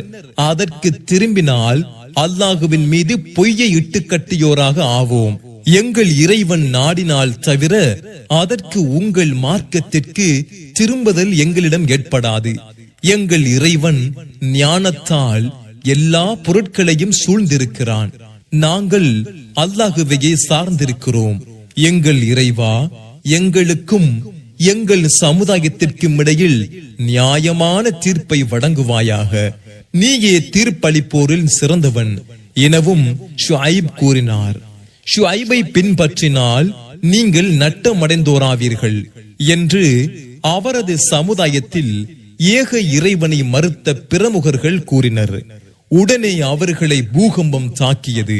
Speaker 1: அதற்கு திரும்பினால் அல்லாஹுவின் மீது பொய்யை இட்டு கட்டியோராக ஆவோம். எங்கள் இறைவன் நாடினால் தவிர அதற்கு உங்கள் மார்க்கத்திற்கு திரும்புதல் எங்களிடம் ஏற்படாது. எங்கள் இறைவன் ஞானத்தால் எல்லா பொருட்களையும் சூழ்ந்திருக்கிறான். நாங்கள் அல்லாஹுவையே சார்ந்திருக்கிறோம். எங்கள் இறைவா, எங்களுக்கும் எங்கள் சமுதாயத்திற்கும் இடையில் நியாயமான தீர்ப்பை வழங்குவாயாக. நீயே தீர்ப்பளிப்போரில் சிறந்தவன் எனவும் ஷுஐப் கூறினார். ஷுஐபை பின்பற்றினால் நீங்கள் நட்டமடைந்தோராவீர்கள் என்று அவரது சமுதாயத்தில் ஏக இறைவனை மறுத்த பிரமுகர்கள் கூறினர். உடனே அவர்களை பூகம்பம் தாக்கியது.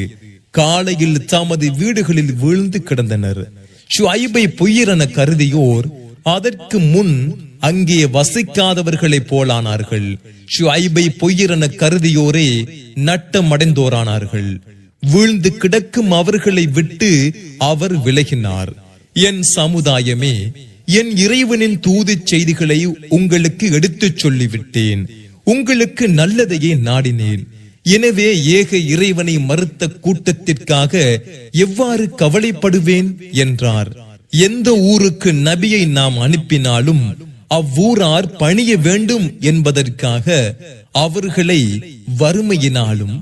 Speaker 1: காலையில் தமது வீடுகளில் வீழ்ந்து கிடந்தனர். ஷுஐபை பொய்யரென கருதியோர் அதற்கு முன் அங்கே வசிக்காதவர்களை போலானார்கள். ஷுஐபை பொய்யரென கருதியோரே நட்டமடைந்தோரானார்கள். வீழ்ந்து கிடக்கும் அவர்களை விட்டு அவர் விலகினார். என் சமுதாயமே, என் இறைவனின் தூது செய்திகளை உங்களுக்கு எடுத்துச் சொல்லிவிட்டேன். உங்களுக்கு நல்லதையே நாடினேன். எனவே ஏக இறைவனை மறுத்த கூட்டத்திற்காக எவ்வாறு கவலைப்படுவேன் என்றார். எந்த ஊருக்கு நபியை நாம் அனுப்பினாலும் அவ்வூரார் பணிய வேண்டும் என்பதற்காக அவர்களை வறுமையினாலும்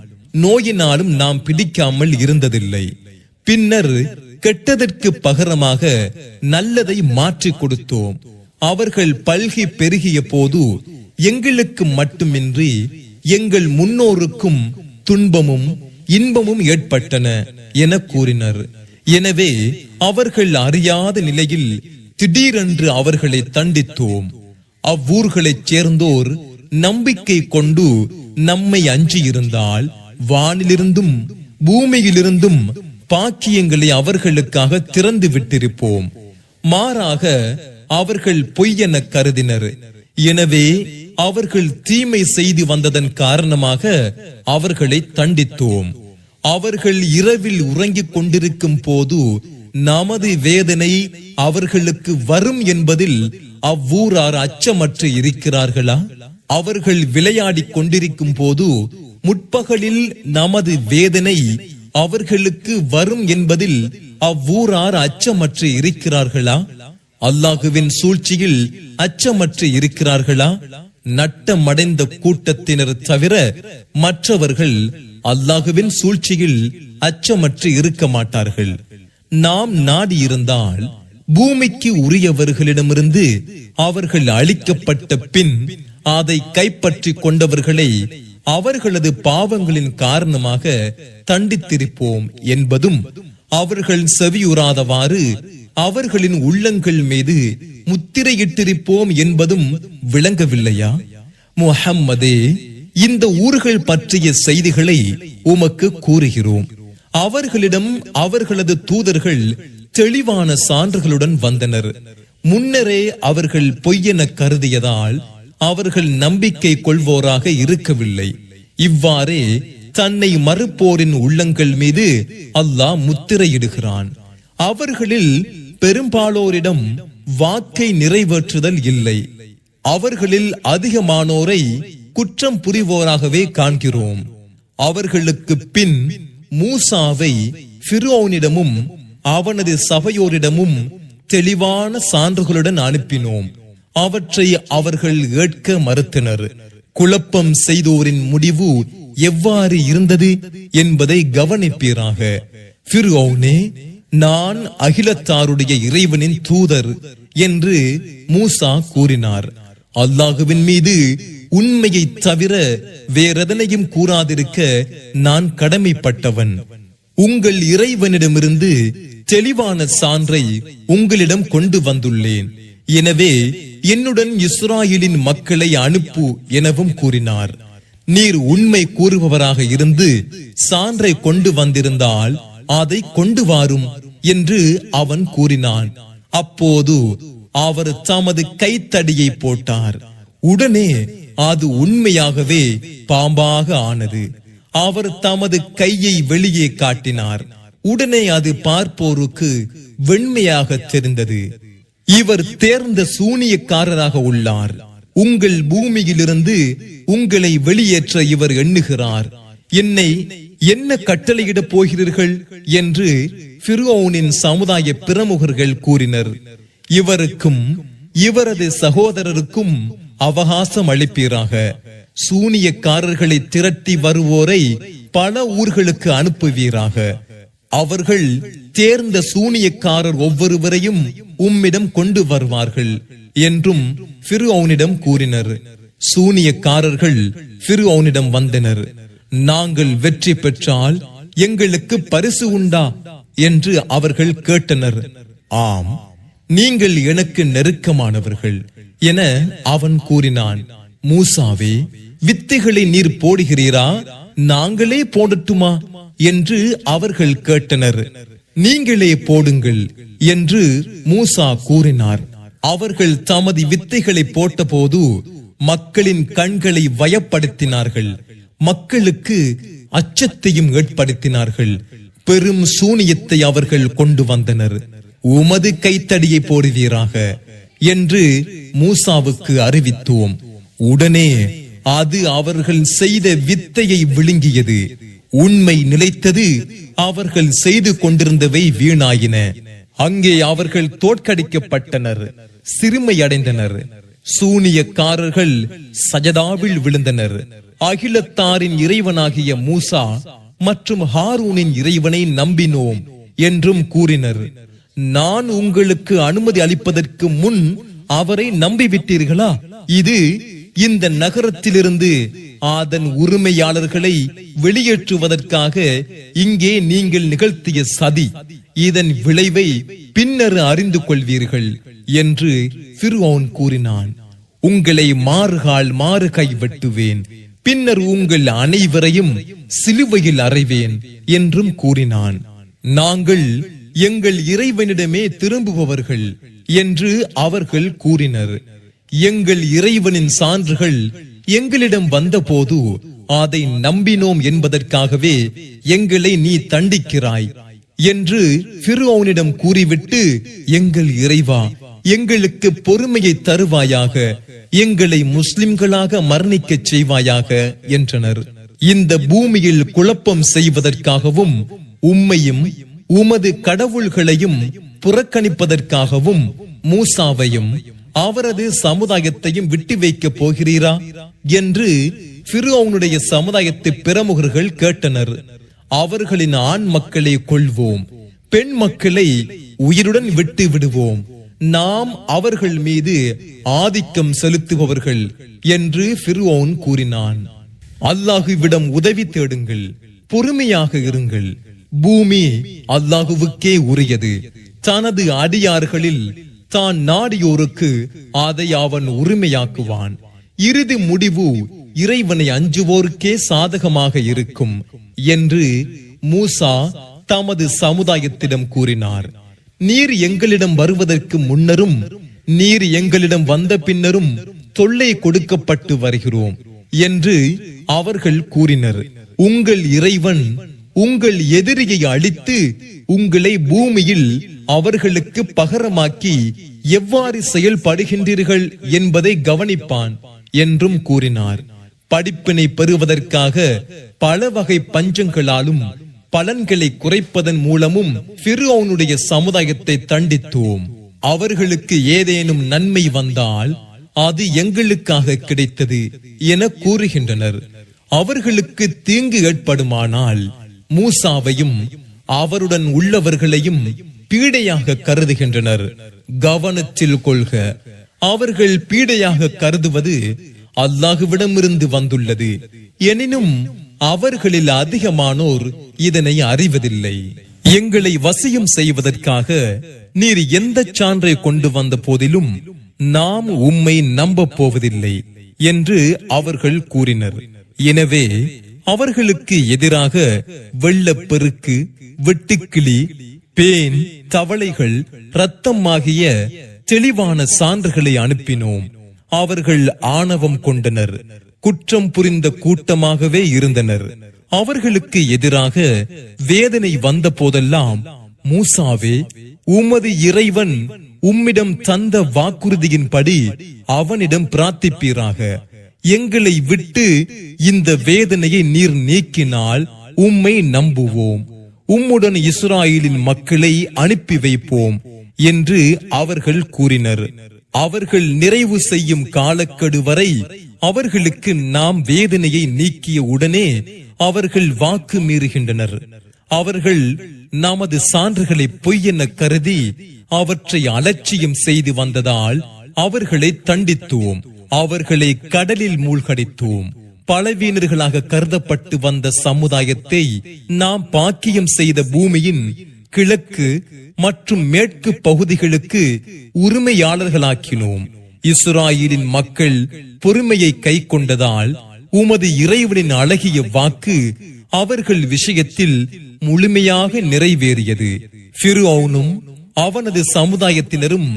Speaker 1: நோயினாலும் நாம் பிடிக்காமல் இருந்ததில்லை. பின்னர் கெட்டதற்கு பகரமாக நல்லதை மாற்றிக் கொடுத்தோம். அவர்கள் பல்கி பெருகிய போது எங்களுக்கு மட்டுமின்றி எங்கள் முன்னோருக்கும் துன்பமும் இன்பமும் ஏற்பட்டன என கூறினர். எனவே அவர்கள் அறியாத நிலையில் திடீரென்று அவர்களை தண்டித்தோம். அவ்வூர்களைச் சேர்ந்தோர் நம்பிக்கை கொண்டு நம்மை அஞ்சியிருந்தால் வானிலிருந்தும் பூமியிலிருந்தும் பாக்கியங்களை அவர்களுக்காக திறந்து விட்டிருப்போம். மாறாக அவர்கள் பொய்யென கருதினர். எனவே அவர்கள் தீமை செய்து வந்ததன் காரணமாக அவர்களை தண்டித்தோம். அவர்கள் இரவில் உறங்கிக் கொண்டிருக்கும் போது நமது வேதனை அவர்களுக்கு வரும் என்பதில் அவ்வூரார் அச்சமற்று இருக்கிறார்களா? அவர்கள் விளையாடிக் கொண்டிருக்கும் போது முற்பகலில் நமது வேதனை அவர்களுக்கு வரும் என்பதில் அவ்வூரார் அச்சமற்று இருக்கிறார்களா? அல்லாஹுவின் சூழ்ச்சியில் அச்சமற்று இருக்கிறார்களா? நட்டமடைந்த கூட்டத்தினர் தவிர மற்றவர்கள் அல்லாஹுவின் சூழ்ச்சியில் அச்சமற்று இருக்க மாட்டார்கள். நாம் நாடி இருந்தால் பூமிக்கு உரியவர்களிடமிருந்து அவர்கள் அழிக்கப்பட்ட பின் அதை கைப்பற்றி கொண்டவர்களை அவர்களது பாவங்களின் காரணமாக தண்டித்திருப்போம் என்பதும், அவர்கள் செவியுறாதவாறு அவர்களின் உள்ளங்கள் மீது முத்திரையிட்டிருப்போம் என்பதும் விளங்கவில்லையா? முஹம்மதே, இந்த ஊர்கள் பற்றிய செய்திகளை உமக்கு கூறுகிறோம். அவர்களிடம் அவர்களது தூதர்கள் தெளிவான சான்றுகளுடன் வந்தனர். முன்னரே அவர்கள் பொய்யென கருதியதால் அவர்கள் நம்பிக்கை கொள்வோராக இருக்கவில்லை. இவ்வாறே தன்னை மறுப்போரின் உள்ளங்கள் மீது அல்லாஹ் முத்திரையிடுகிறான். அவர்களில் பெரும்பாலோரிடம் வாக்கை நிறைவேற்றுதல் இல்லை. அவர்களில் அதிகமானோரை குற்றம் புரிவோராகவே காண்கிறோம். அவர்களுக்கு பின் மூசாவை ஃபிரௌனிடமும் அவனது சபையோரிடமும் தெளிவான சான்றுகளுடன் அனுப்பினோம். அவற்றை அவர்கள் ஏற்க மறுத்தனர். குழப்பம் செய்தோரின் முடிவு எவ்வாறு இருந்தது என்பதை கவனிப்பீராக. ஃபிரௌனே, நான் அகிலத்தாருடைய இறைவனின் தூதர் என்று மூசா கூறினார். அல்லாஹுவின் மீது உண்மையை தவிர வேறெதனையும் கூறாதிருக்க நான் கடமைப்பட்டவன். உங்கள் இறைவனிடமிருந்து தெளிவான சான்றை உங்களிடம் கொண்டு வந்துள்ளேன். எனவே என்னுடன் இஸ்ராயேலின் மக்களை அனுப்பு எனவும் கூறினார். நீர் உண்மை கூறுபவராக இருந்து சான்றை கொண்டு வந்திருந்தால் அதை கொண்டு வாரும் என்று அவன் கூறினான். அப்போது அவர் தமது கைத்தடியை போட்டார். உடனே அது உண்மையாகவே பாம்பாக ஆனது. அவர் தமது கையை வெளியே காட்டினார். உடனே அது பார்ப்போருக்கு வெண்மையாக தெரிந்தது. இவர் தேர்ந்த சூனியக்காரராக உள்ளார். உங்கள் பூமியிலிருந்து உங்களை வெளியேற்ற இவர் எண்ணுகிறார். என்னை என்ன கட்டளையிடப் போகிறீர்கள் என்று ஃபிரௌனின் சமுதாய பிரமுகர்கள் கூறினர். இவருக்கும் இவரது சகோதரருக்கும் அவகாசம் அளிப்பீராக. சூனியக்காரர்களை திரட்டி வருவோரை பல ஊர்களுக்கு அனுப்புவீராக. அவர்கள் தேர்ந்த சூனியக்காரர் ஒவ்வொருவரையும் உம்மிடம் கொண்டு வருவார்கள் என்றும் ஃபிரௌனிடம் கூறினர். சூனியக்காரர்கள் ஃபிரௌனிடம் வந்தனர். நாங்கள் வெற்றி பெற்றால் எங்களுக்கு பரிசு உண்டா என்று அவர்கள் கேட்டனர். ஆம், நீங்கள் எனக்கு நெருக்கமானவர்கள் என அவன் கூறினான். மூசாவே, வித்தைகளை நீர் போடுகிறீரா, நாங்களே போடட்டுமா என்று அவர்கள் கேட்டனர். நீங்களே போடுங்கள் என்று மூசா கூறினார். அவர்கள் தமது வித்தைகளை போட்டபோது மக்களின் கண்களை வயப்படுத்தினார்கள். மக்களுக்கு அச்சத்தையும் ஏற்படுத்தினார்கள். பெரும் சூனியத்தை அவர்கள் கொண்டு வந்தனர். உமது கைத்தடியை போடுவீராக என்று மூசாவுக்கு அறிவித்தோம். உடனே அது அவர்கள் செய்த வித்தையை விழுங்கியது. உண்மை நிலைத்தது. அவர்கள் செய்து கொண்டிருந்தவை வீணாயின. அங்கே அவர்கள் தோற்கடிக்கப்பட்டனர், சிறுமையடைந்தனர். சூனியக்காரர்கள் சஜதாவில் விழுந்தனர். அகிலத்தாரின் இறைவனாகிய மூசா மற்றும் ஹாரூனின் இறைவனை நம்பினோம் என்றும் கூறினர். நான் உங்களுக்கு அனுமதி அளிப்பதற்கு முன் அவரை நம்பிவிட்டீர்களா? இது இந்த நகரத்திலிருந்து அதன் உரிமையாளர்களை வெளியேற்றுவதற்காக இங்கே நீங்கள் நிகழ்த்திய சதி. இதன் விளைவை பின்னர் அறிந்து கொள்வீர்கள் என்று ஃபிரௌன் கூறினான். உங்களை மாறு கை வெட்டுவேன், பின்னர் உங்கள் அனைவரையும் சிலுவையில் அறைவேன் என்றும் கூறினான். நாங்கள் எங்கள் இறைவனிடமே திரும்புபவர்கள் என்று அவர்கள் கூறினர். எங்கள் இறைவனின் சான்றுகள் எங்களிடம் வந்தபோது அதை நம்பினோம் என்பதற்காகவே எங்களை நீ தண்டிக்கிறாய் என்று ஃபிரௌனிடம் கூறிவிட்டு, எங்கள் இறைவா, எங்களுக்கு பொறுமையை தருவாயாக, எங்களை முஸ்லிம்களாக மரணிக்க செய்வாயாக என்றனர். இந்த பூமியில் குழப்பம் செய்வதற்காகவும் உம்மையும் உமது கடவுள்களையும் புறக்கணிப்பதற்காகவும் மூசாவையும் அவரது சமுதாயத்தையும் விட்டு வைக்க போகிறீரா என்று ஃபிரௌனுடைய சமுதாயத்து பிரமுகர்கள் கேட்டனர். அவர்களின் ஆண் மக்களை கொள்வோம், பெண் மக்களை உயிருடன் விட்டு விடுவோம், நாம் அவர்கள் மீது ஆதிக்கம் செலுத்துபவர்கள் என்று ஃபிரௌன் கூறினான். அல்லாஹுவிடம் உதவி தேடுங்கள், பொறுமையாக இருங்கள். பூமி அல்லாஹுவுக்கே உரியது. தனது அடியார்களில் தான் நாடியோருக்கு அதை அவன் உரிமையாக்குவான். இறுதி முடிவு இறைவனை அஞ்சுவோருக்கே சாதகமாக இருக்கும் என்று மூசா தமது சமுதாயத்திடம் கூறினார். நீர் எங்களிடம் வருவதற்கு முன்னரும் நீர் எங்களிடம் வந்த பின்னரும் தொல்லை கொடுக்கப்பட்டு வருகிறோம் என்று அவர்கள் கூறினர். உங்கள் இறைவன் உங்கள் எதிரியை அழித்து உங்களை பூமியில் அவர்களுக்கு பகரமாக்கி எவ்வாறு செயல்படுகின்றீர்கள் என்பதை கவனிப்பான் என்றும் கூறினார். படிப்பினை பெறுவதற்காக பல வகை பஞ்சங்களாலும் பலன்களை குறைப்பதன் மூலமும் ஃபிரௌனுடைய சமுதாயத்தை தண்டித்தோம். அவர்களுக்கு ஏதேனும் நன்மை வந்தால் அது எங்களுக்காக கிடைத்தது என கூறுகின்றனர். அவர்களுக்கு தீங்கு ஏற்படுமானால் மூசாவையும் அவருடன் உள்ளவர்களையும் பீடையாக கருதுகின்றனர். கவனத்தில் கொள்க, அவர்கள் பீடையாக கருதுவது அல்லாஹுவிடமிருந்து வந்துள்ளது. எனினும் அவர்களில் அதிகமானோர் இதனை அறிவதில்லை. எங்களை வசியம் செய்வதற்காக நீர் எந்த சான்றை கொண்டு வந்த போதிலும் நாம் உம்மை நம்பப் போவதில்லை என்று அவர்கள் கூறினர். எனவே அவர்களுக்கு எதிராக வெள்ளப்பெருக்கு, வெட்டுக்கிளி, பேன், தவளைகள், இரத்தம் ஆகிய தெளிவான சான்றுகளை அனுப்பினோம். அவர்கள் ஆணவம் கொண்டனர், குற்றம் புரிந்த கூட்டமாகவே இருந்தனர். அவர்களுக்கு எதிராக வேதனை வந்த போதெல்லாம், மூசாவே, உமது இறைவன் உம்மிடம் தந்த வாக்குறுதியின்படி அவனிடம் பிரார்த்திப்பீராக. எங்களை விட்டு இந்த வேதனையை நீர் நீக்கினால் உம்மை நம்புவோம், உம்முடன் இஸ்ராயேலின் மக்களை அனுப்பி வைப்போம் என்று அவர்கள் கூறினர். அவர்கள் நிறைவு செய்யும் காலக்கெடு வரை அவர்களுக்கு நாம் வேதனையை நீக்கிய உடனே அவர்கள் வாக்கு மீறுகின்றனர். அவர்கள் நமது சான்றுகளை பொய் என கருதி அவற்றை அலட்சியம் செய்து வந்ததால் அவர்களை தண்டித்தோம், அவர்களை கடலில் மூழ்கடித்தோம். பலவீனர்களாக கருதப்பட்டு வந்த சமுதாயத்தை நாம் பாக்கியம் செய்த பூமியின் கிழக்கு மற்றும் மேற்கு பகுதிகளுக்கு உரிமையாளர்களாக்கினோம். இஸ்ராயேலின் மக்கள் பொறுமையை கை கொண்டதால் உமது இறைவனின் அழகிய வாக்கு அவர்கள் விஷயத்தில் முழுமையாக நிறைவேறியது. ஃபிர்அவுனும் அவனது சமுதாயத்தினரும்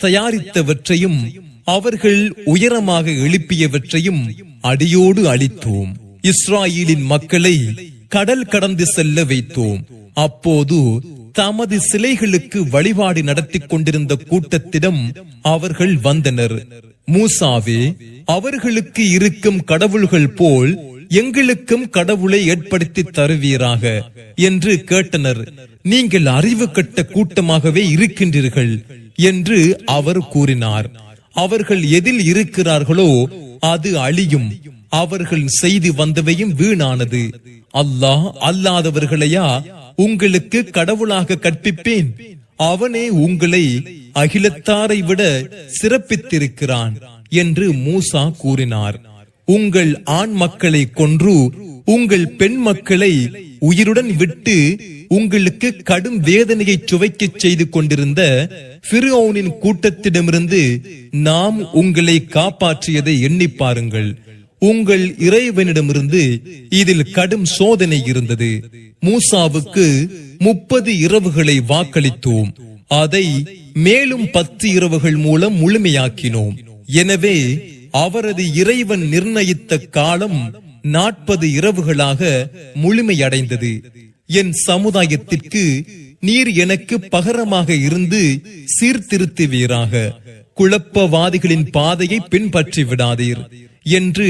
Speaker 1: தயாரித்தவற்றையும் அவர்கள் உயரமாக எழுப்பியவற்றையும் அடியோடு அழித்தோம். இஸ்ராயேலின் மக்களை கடல் கடந்து செல்ல வைத்தோம். அப்போது தமது சிலைகளுக்கு வழிபாடு நடத்தி கொண்டிருந்த கூட்டத்திடம் அவர்கள் வந்தனர். மூசாவே, அவர்களுக்கு இருக்கும் கடவுள்கள் போல் எங்களுக்கும் கடவுளை ஏற்படுத்தி தருவீராக என்று கேட்டனர். நீங்கள் அறிவு கட்ட கூட்டமாகவே இருக்கின்றீர்கள் என்று அவர் கூறினார். அவர்கள் எதில் இருக்கிறார்களோ அது அழியும், அவர்கள் செய்து வந்தவையும் வீணானது. அல்லாஹ் அல்லாதவர்களையா உங்களுக்கு கடவுளாக கற்பிப்பேன்? அவனே உங்களை அகிலத்தாரை விட சிறப்பித்திருக்கிறான் என்று மூசா கூறினார். உங்கள் ஆண் மக்களை கொன்று உங்கள் பெண் மக்களை உயிருடன் விட்டு உங்களுக்கு கடும் வேதனையை சுவைக்க செய்து கொண்டிருந்த ஃபிர்அவுனின் கூட்டத்திடமிருந்து நாம் உங்களை காப்பாற்றியதை எண்ணி பாருங்கள். உங்கள் இறைவனிடமிருந்து இதில் கடும் சோதனை இருந்தது. மூசாவுக்கு 30 இரவுகளை வாக்களித்தோம், அதை மேலும் 10 இரவுகள் மூலம் முழுமையாக்கினோம். எனவே அவரது இறைவன் நிர்ணயித்த காலம் 40 இரவுகளாக முழுமையடைந்தது. என் சமுதாயத்திற்கு நீர் எனக்கு பகரமாக இருந்து சீர்திருத்துவீராக. குழப்பவாதிகளின் பாதையை பின்பற்றி விடாதீர் என்று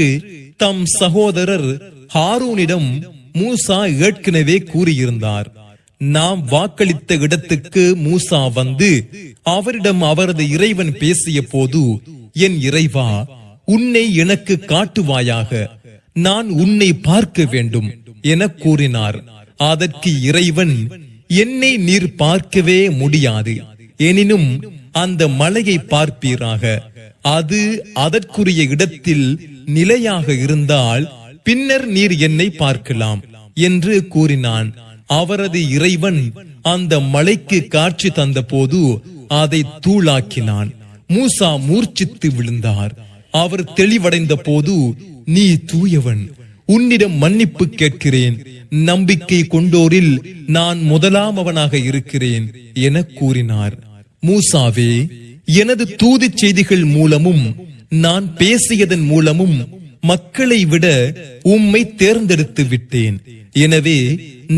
Speaker 1: தம் சகோதரர் ஹாரூனிடம் மூசா ஏற்கனவே கூறியிருந்தார். நாம் வாக்களித்த இடத்துக்கு மூசா வந்து அவரிடம் அவரது இறைவன் பேசிய போது, என் இறைவா, உன்னை எனக்கு காட்டுவாயாக, நான் உன்னை பார்க்க வேண்டும் என கூறினார். அதற்கு இறைவன், என்னை நீர் பார்க்கவே முடியாது, எனினும் அந்த மலையை பார்ப்பீராக. அது அதற்குரிய இடத்தில் நிலையாக இருந்தால் பின்னர் நீர் என்னை பார்க்கலாம் என்று கூறினான். அவரது இறைவன் அந்த மலைக்கு காட்சி தந்த போது அதை தூளாக்கினான். மூசா மூர்ச்சித்து விழுந்தார். அவர் தெளிவடைந்த போது, நீ தூயவன், உன்னிடம் மன்னிப்பு கேட்கிறேன், நம்பிக்கை கொண்டோரில் நான் முதலாமவனாக இருக்கிறேன் என கூறினார். மூசாவே, எனது தூது செய்திகள் மூலமும் நான் பேசியதன் மூலமும் மக்களை விட உம்மை தேர்ந்தெடுத்து விட்டேன். எனவே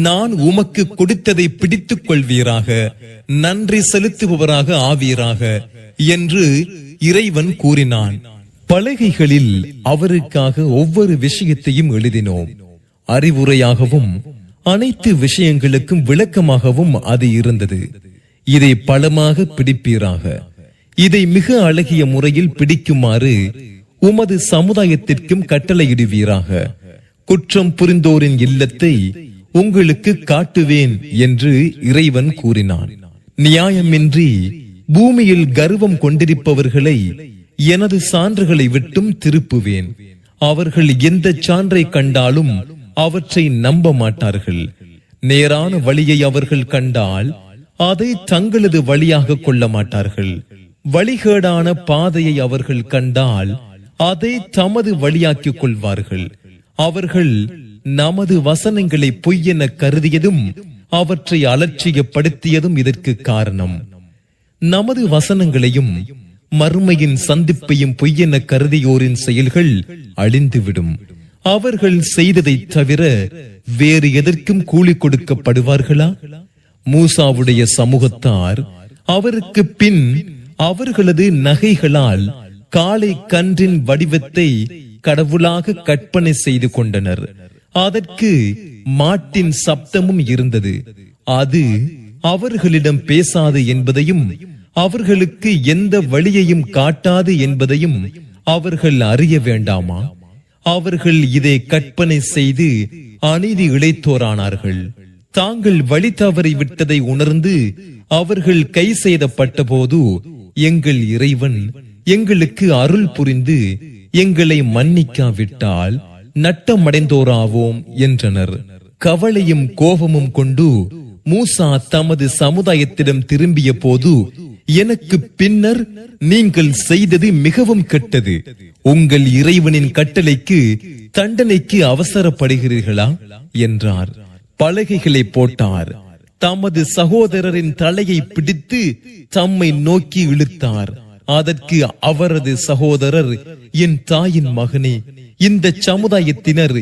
Speaker 1: நான் உமக்கு கொடுத்ததை பிடித்துக் கொள்வீராக, நன்றி செலுத்துபவராக ஆவீராக என்று இறைவன் கூறினான். பலகைகளில் அவருக்காக ஒவ்வொரு விஷயத்தையும் எழுதினோம். அறிவுரையாகவும் அனைத்து விஷயங்களுக்கும் விளக்கமாகவும் அது இருந்தது. இதை பலமாக பிடிப்பீராக. இதை மிக அழகிய முறையில் பிடிக்குமாறு உமது சமுதாயத்திற்கும் கட்டளையிடுவீராக. குற்றம் புரிந்தோரின் இல்லத்தை உங்களுக்கு காட்டுவேன் என்று இறைவன் கூறினான். நியாயமின்றி பூமியில் கர்வம் கொண்டிருப்பவர்களை எனது சான்றுகளை விட்டும் திருப்புவேன். அவர்கள் எந்த சான்றை கண்டாலும் அவற்றை நம்ப மாட்டார்கள். நேரான வழியை அவர்கள் கண்டால் அதை தங்களது வழியாக கொள்ள மாட்டார்கள். வழிகேடான பாதையை அவர்கள் கண்டால் அதை தமது வழியாக்கிக் கொள்வார்கள். அவர்கள் நமது வசனங்களை பொய்யென கருதியதும் அவற்றை அலட்சியப்படுத்தியதும் இதற்கு காரணம். நமது வசனங்களையும் மறுமையின் சந்திப்பையும் பொய்யென கருதியோரின் செயல்கள் அழிந்துவிடும். அவர்கள் செய்ததை தவிர வேறு எதற்கும் கூலி கொடுக்கப்படுவார்களா? மூசாவுடைய சமூகத்தார் அவருக்கு பின் அவர்களது நகைகளால் காளை கன்றின் வடிவத்தை கடவுளாக கற்பனை செய்து கொண்டனர். அதற்கு மாட்டின் சப்தமும் இருந்தது. அது அவர்களிடம் பேசாது என்பதையும் அவர்களுக்கு எந்த வழியையும் காட்டாது என்பதையும் அவர்கள் அறிய வேண்டாமா? அவர்கள் இதை கற்பனை செய்து அநீதி இழைத்தோரானார்கள். தாங்கள் வழி தவறி விட்டதை உணர்ந்து அவர்கள் கை செய்தப்பட்ட போது எங்கள் இறைவன் எங்களுக்கு அருள் புரிந்து எங்களை மன்னிக்காவிட்டால் நட்டமடைந்தோராவோம் என்றனர். கவலையும் கோபமும் கொண்டு மூசா தமது சமுதாயத்திடம் திரும்பிய போது, எனக்கு பின்னர் நீங்கள் செய்தது மிகவும் கெட்டது. உங்கள் இறைவனின் கட்டளைக்கு தண்டனைக்கு அவசரப்படுகிறீர்களா என்றார். பலகைகளை போட்டார். தமது சகோதரரின் தலையை பிடித்து தம்மை நோக்கி இழுத்தார். அதற்கு அவரது சகோதரர், என் தாயின் மகனே, இந்த சமுதாயத்தினர்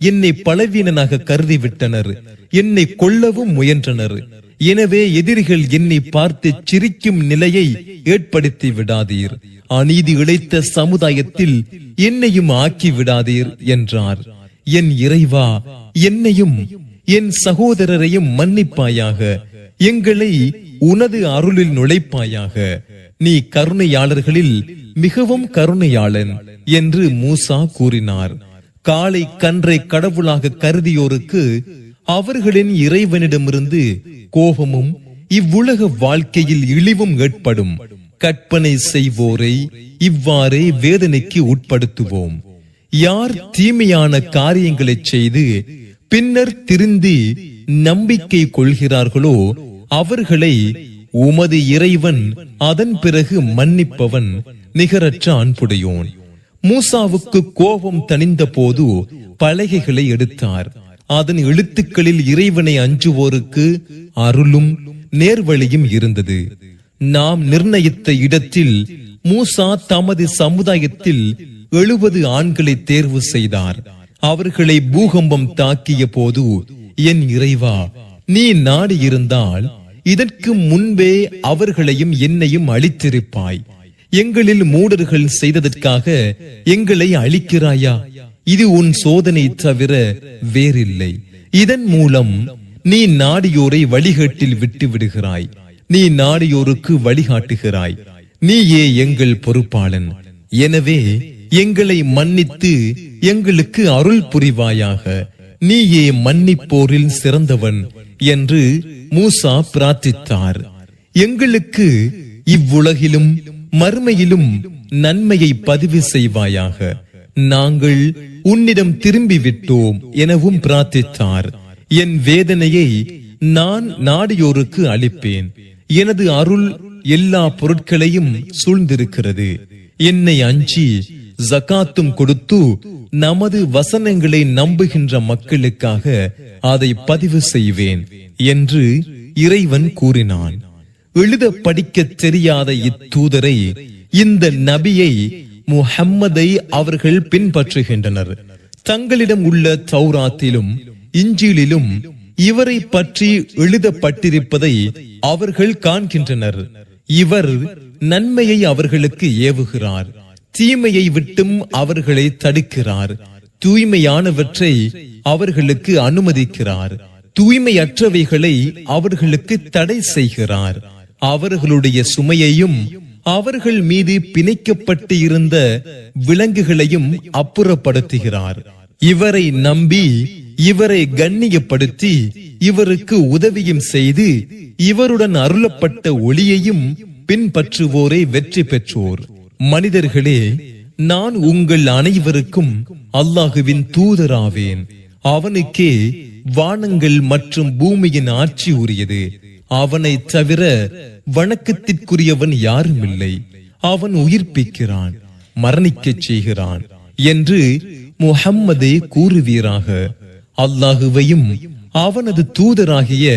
Speaker 1: என்னை பலவீனனாக கருதிவிட்டனர். என்னை கொல்லவும் முயன்றனர். எனவே எதிரிகள் என்னை பார்த்து சிரிக்கும் நிலையை ஏற்படுத்தி விடாதீர். அநீதி இழைத்த சமுதாயத்தில் என்னையும் ஆக்கி விடாதீர் என்றார். என் இறைவா, என்னையும் என் சகோதரரையும் மன்னிப்பாயாக. எங்களை உனது அருளில் நுழைப்பாயாக. நீ கருணையாளர்களில் மிகவும் கருணையாளன் என்று மூசா கூறினார். காளை கன்றை கடவுளாக கருதியோருக்கு அவர்களின் இறைவனிடமிருந்து கோபமும் இவ்வுலக வாழ்க்கையில் இழிவும் ஏற்படும். கற்பனை செய்வோரை இவ்வாறே வேதனைக்கு உட்படுத்துவோம். யார் தீமையான காரியங்களை செய்து பின்னர் திருந்தி நம்பிக்கை கொள்கிறார்களோ அவர்களை உமது இறைவன் அதன் பிறகு மன்னிப்பவன், நிகரற்ற அன்புடையோன். மூசாவுக்கு கோபம் தணிந்த போது பலகைகளை எடுத்தார். அதன் எழுத்துக்களில் இறைவனை அஞ்சுவோருக்கு அருளும் நேர்வழியும் இருந்தது. நாம் நிர்ணயித்த இடத்தில் மூசா தமது சமுதாயத்தில் 70 ஆண்களை தேர்வு செய்தார். அவர்களை பூகம்பம் தாக்கிய போது, என் இறைவா, நீ நாடி இருந்தால் இதற்கு முன்பே அவர்களையும் என்னையும் அழித்திருப்பாய். எங்களில் மூடர்கள் செய்ததற்காக எங்களை அழிக்கிறாயா? இது உன் சோதனை தவிர வேறில்லை. இதன் மூலம் நீ நாடியோரை வழிகாட்டில் விட்டு விடுகிறாய். நீ நாடியோருக்கு வழிகாட்டுகிறாய். நீயே எங்கள் பொறுப்பாளன். எனவே எங்களை மன்னித்து எங்களுக்கு அருள் புரிவாயாக. நீயே மன்னிப்போரில் சிறந்தவன் என்று மூசா பிரார்த்தித்தார். எங்களுக்கு இவ்வுலகிலும் மறுமையிலும் நன்மையை பதிவு செய்வாயாக. நாங்கள் உன்னிடம் திரும்பி விட்டோம் எனவும் பிரார்த்தித்தார். என் வேதனையை நான் நாடியோருக்கு அளிப்பேன். எனது அருள் எல்லா பொருட்களையும் சூழ்ந்திருக்கிறது. என்னை அஞ்சி ஜகாத்தும் கொடுத்து நமது வசனங்களை நம்புகின்ற மக்களுக்காக அதை பதிவு செய்வேன் என்று இறைவன் கூறினான். எழுத படிக்க தெரியாத இத்தூதரை, இந்த நபியை, முஹம்மதை அவர்கள் பின்பற்றுகின்றனர். தங்களிடம் உள்ள தௌராத்திலும் இஞ்சிலிலும் இவரை பற்றி எழுதப்பட்டிருப்பதை அவர்கள் காண்கின்றனர். இவர் நன்மையை அவர்களுக்கு ஏவுகிறார், தீமையை விட்டும் அவர்களை தடுக்கிறார், தூய்மையானவற்றை அவர்களுக்கு அனுமதிக்கிறார், தூய்மையற்றவைகளை அவர்களுக்கு தடை செய்கிறார். அவர்களுடைய சுமையையும் அவர்கள் மீது பிணைக்கப்பட்டு இருந்த விலங்குகளையும் அப்புறப்படுத்துகிறார். இவரை நம்பி இவரை கண்ணியப்படுத்தி இவருக்கு உதவியும் செய்து இவருடன் அருளப்பட்ட ஒளியையும் பின்பற்றுவோரை வெற்றி பெற்றோர். மனிதர்களே, நான் உங்கள் அனைவருக்கும் அல்லாஹுவின் தூதராவேன். அவனுக்கே வானங்கள் மற்றும் பூமியின் ஆட்சி உரியது. அவனை தவிர வணக்கத்திற்குரியவன் யாரும் இல்லை. அவன் உயிர்ப்பிக்கிறான், மரணிக்கச் செய்கிறான் என்று முஹம்மதே கூறுவீராக. அல்லாஹுவையும் அவனது தூதராகிய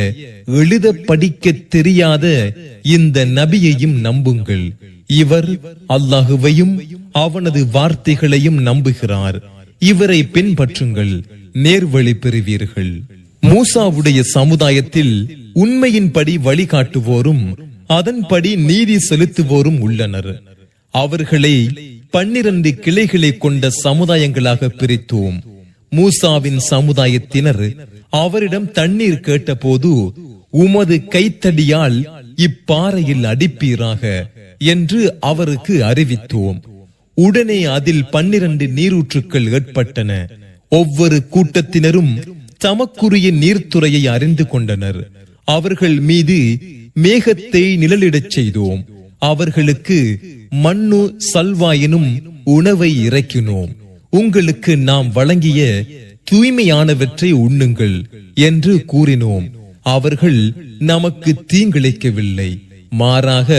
Speaker 1: எழுத படிக்க தெரியாத இந்த நபியையும் நம்புங்கள். இவர் அல்லாஹுவையும் அவனது வார்த்தைகளையும் நம்புகிறார். இவரை பின்பற்றுங்கள், நேர்வழி பெறுவீர்கள். மூசாவுடைய சமுதாயத்தில் உண்மையின்படி வழிகாட்டுவோரும் அதன்படி நீதி செலுத்துவோரும் உள்ளனர். அவர்களை 12 கிளைகளை கொண்ட சமுதாயங்களாக பிரித்தோம். மூசாவின் சமுதாயத்தினர் அவரிடம் தண்ணீர் கேட்டபோது, உமது கைத்தடியால் இப்பாறையில் அடிப்பீராக என்று அவருக்கு அறிவித்தோம். உடனே அதில் 12 நீரூற்றுக்கள் ஏற்பட்டன. ஒவ்வொரு கூட்டத்தினரும் தமக்குரிய நீர்த்துறையை அறிந்து கொண்டனர். அவர்கள் மீது மேகத்தை நிழலிடச் செய்தோம். அவர்களுக்கு மண்ணு சல்வா எனும் உணவை இறக்கினோம். உங்களுக்கு நாம் வழங்கிய தூய்மையானவற்றை உண்ணுங்கள் என்று கூறினோம். அவர்கள் நமக்கு தீங்கிழைக்கவில்லை, மாறாக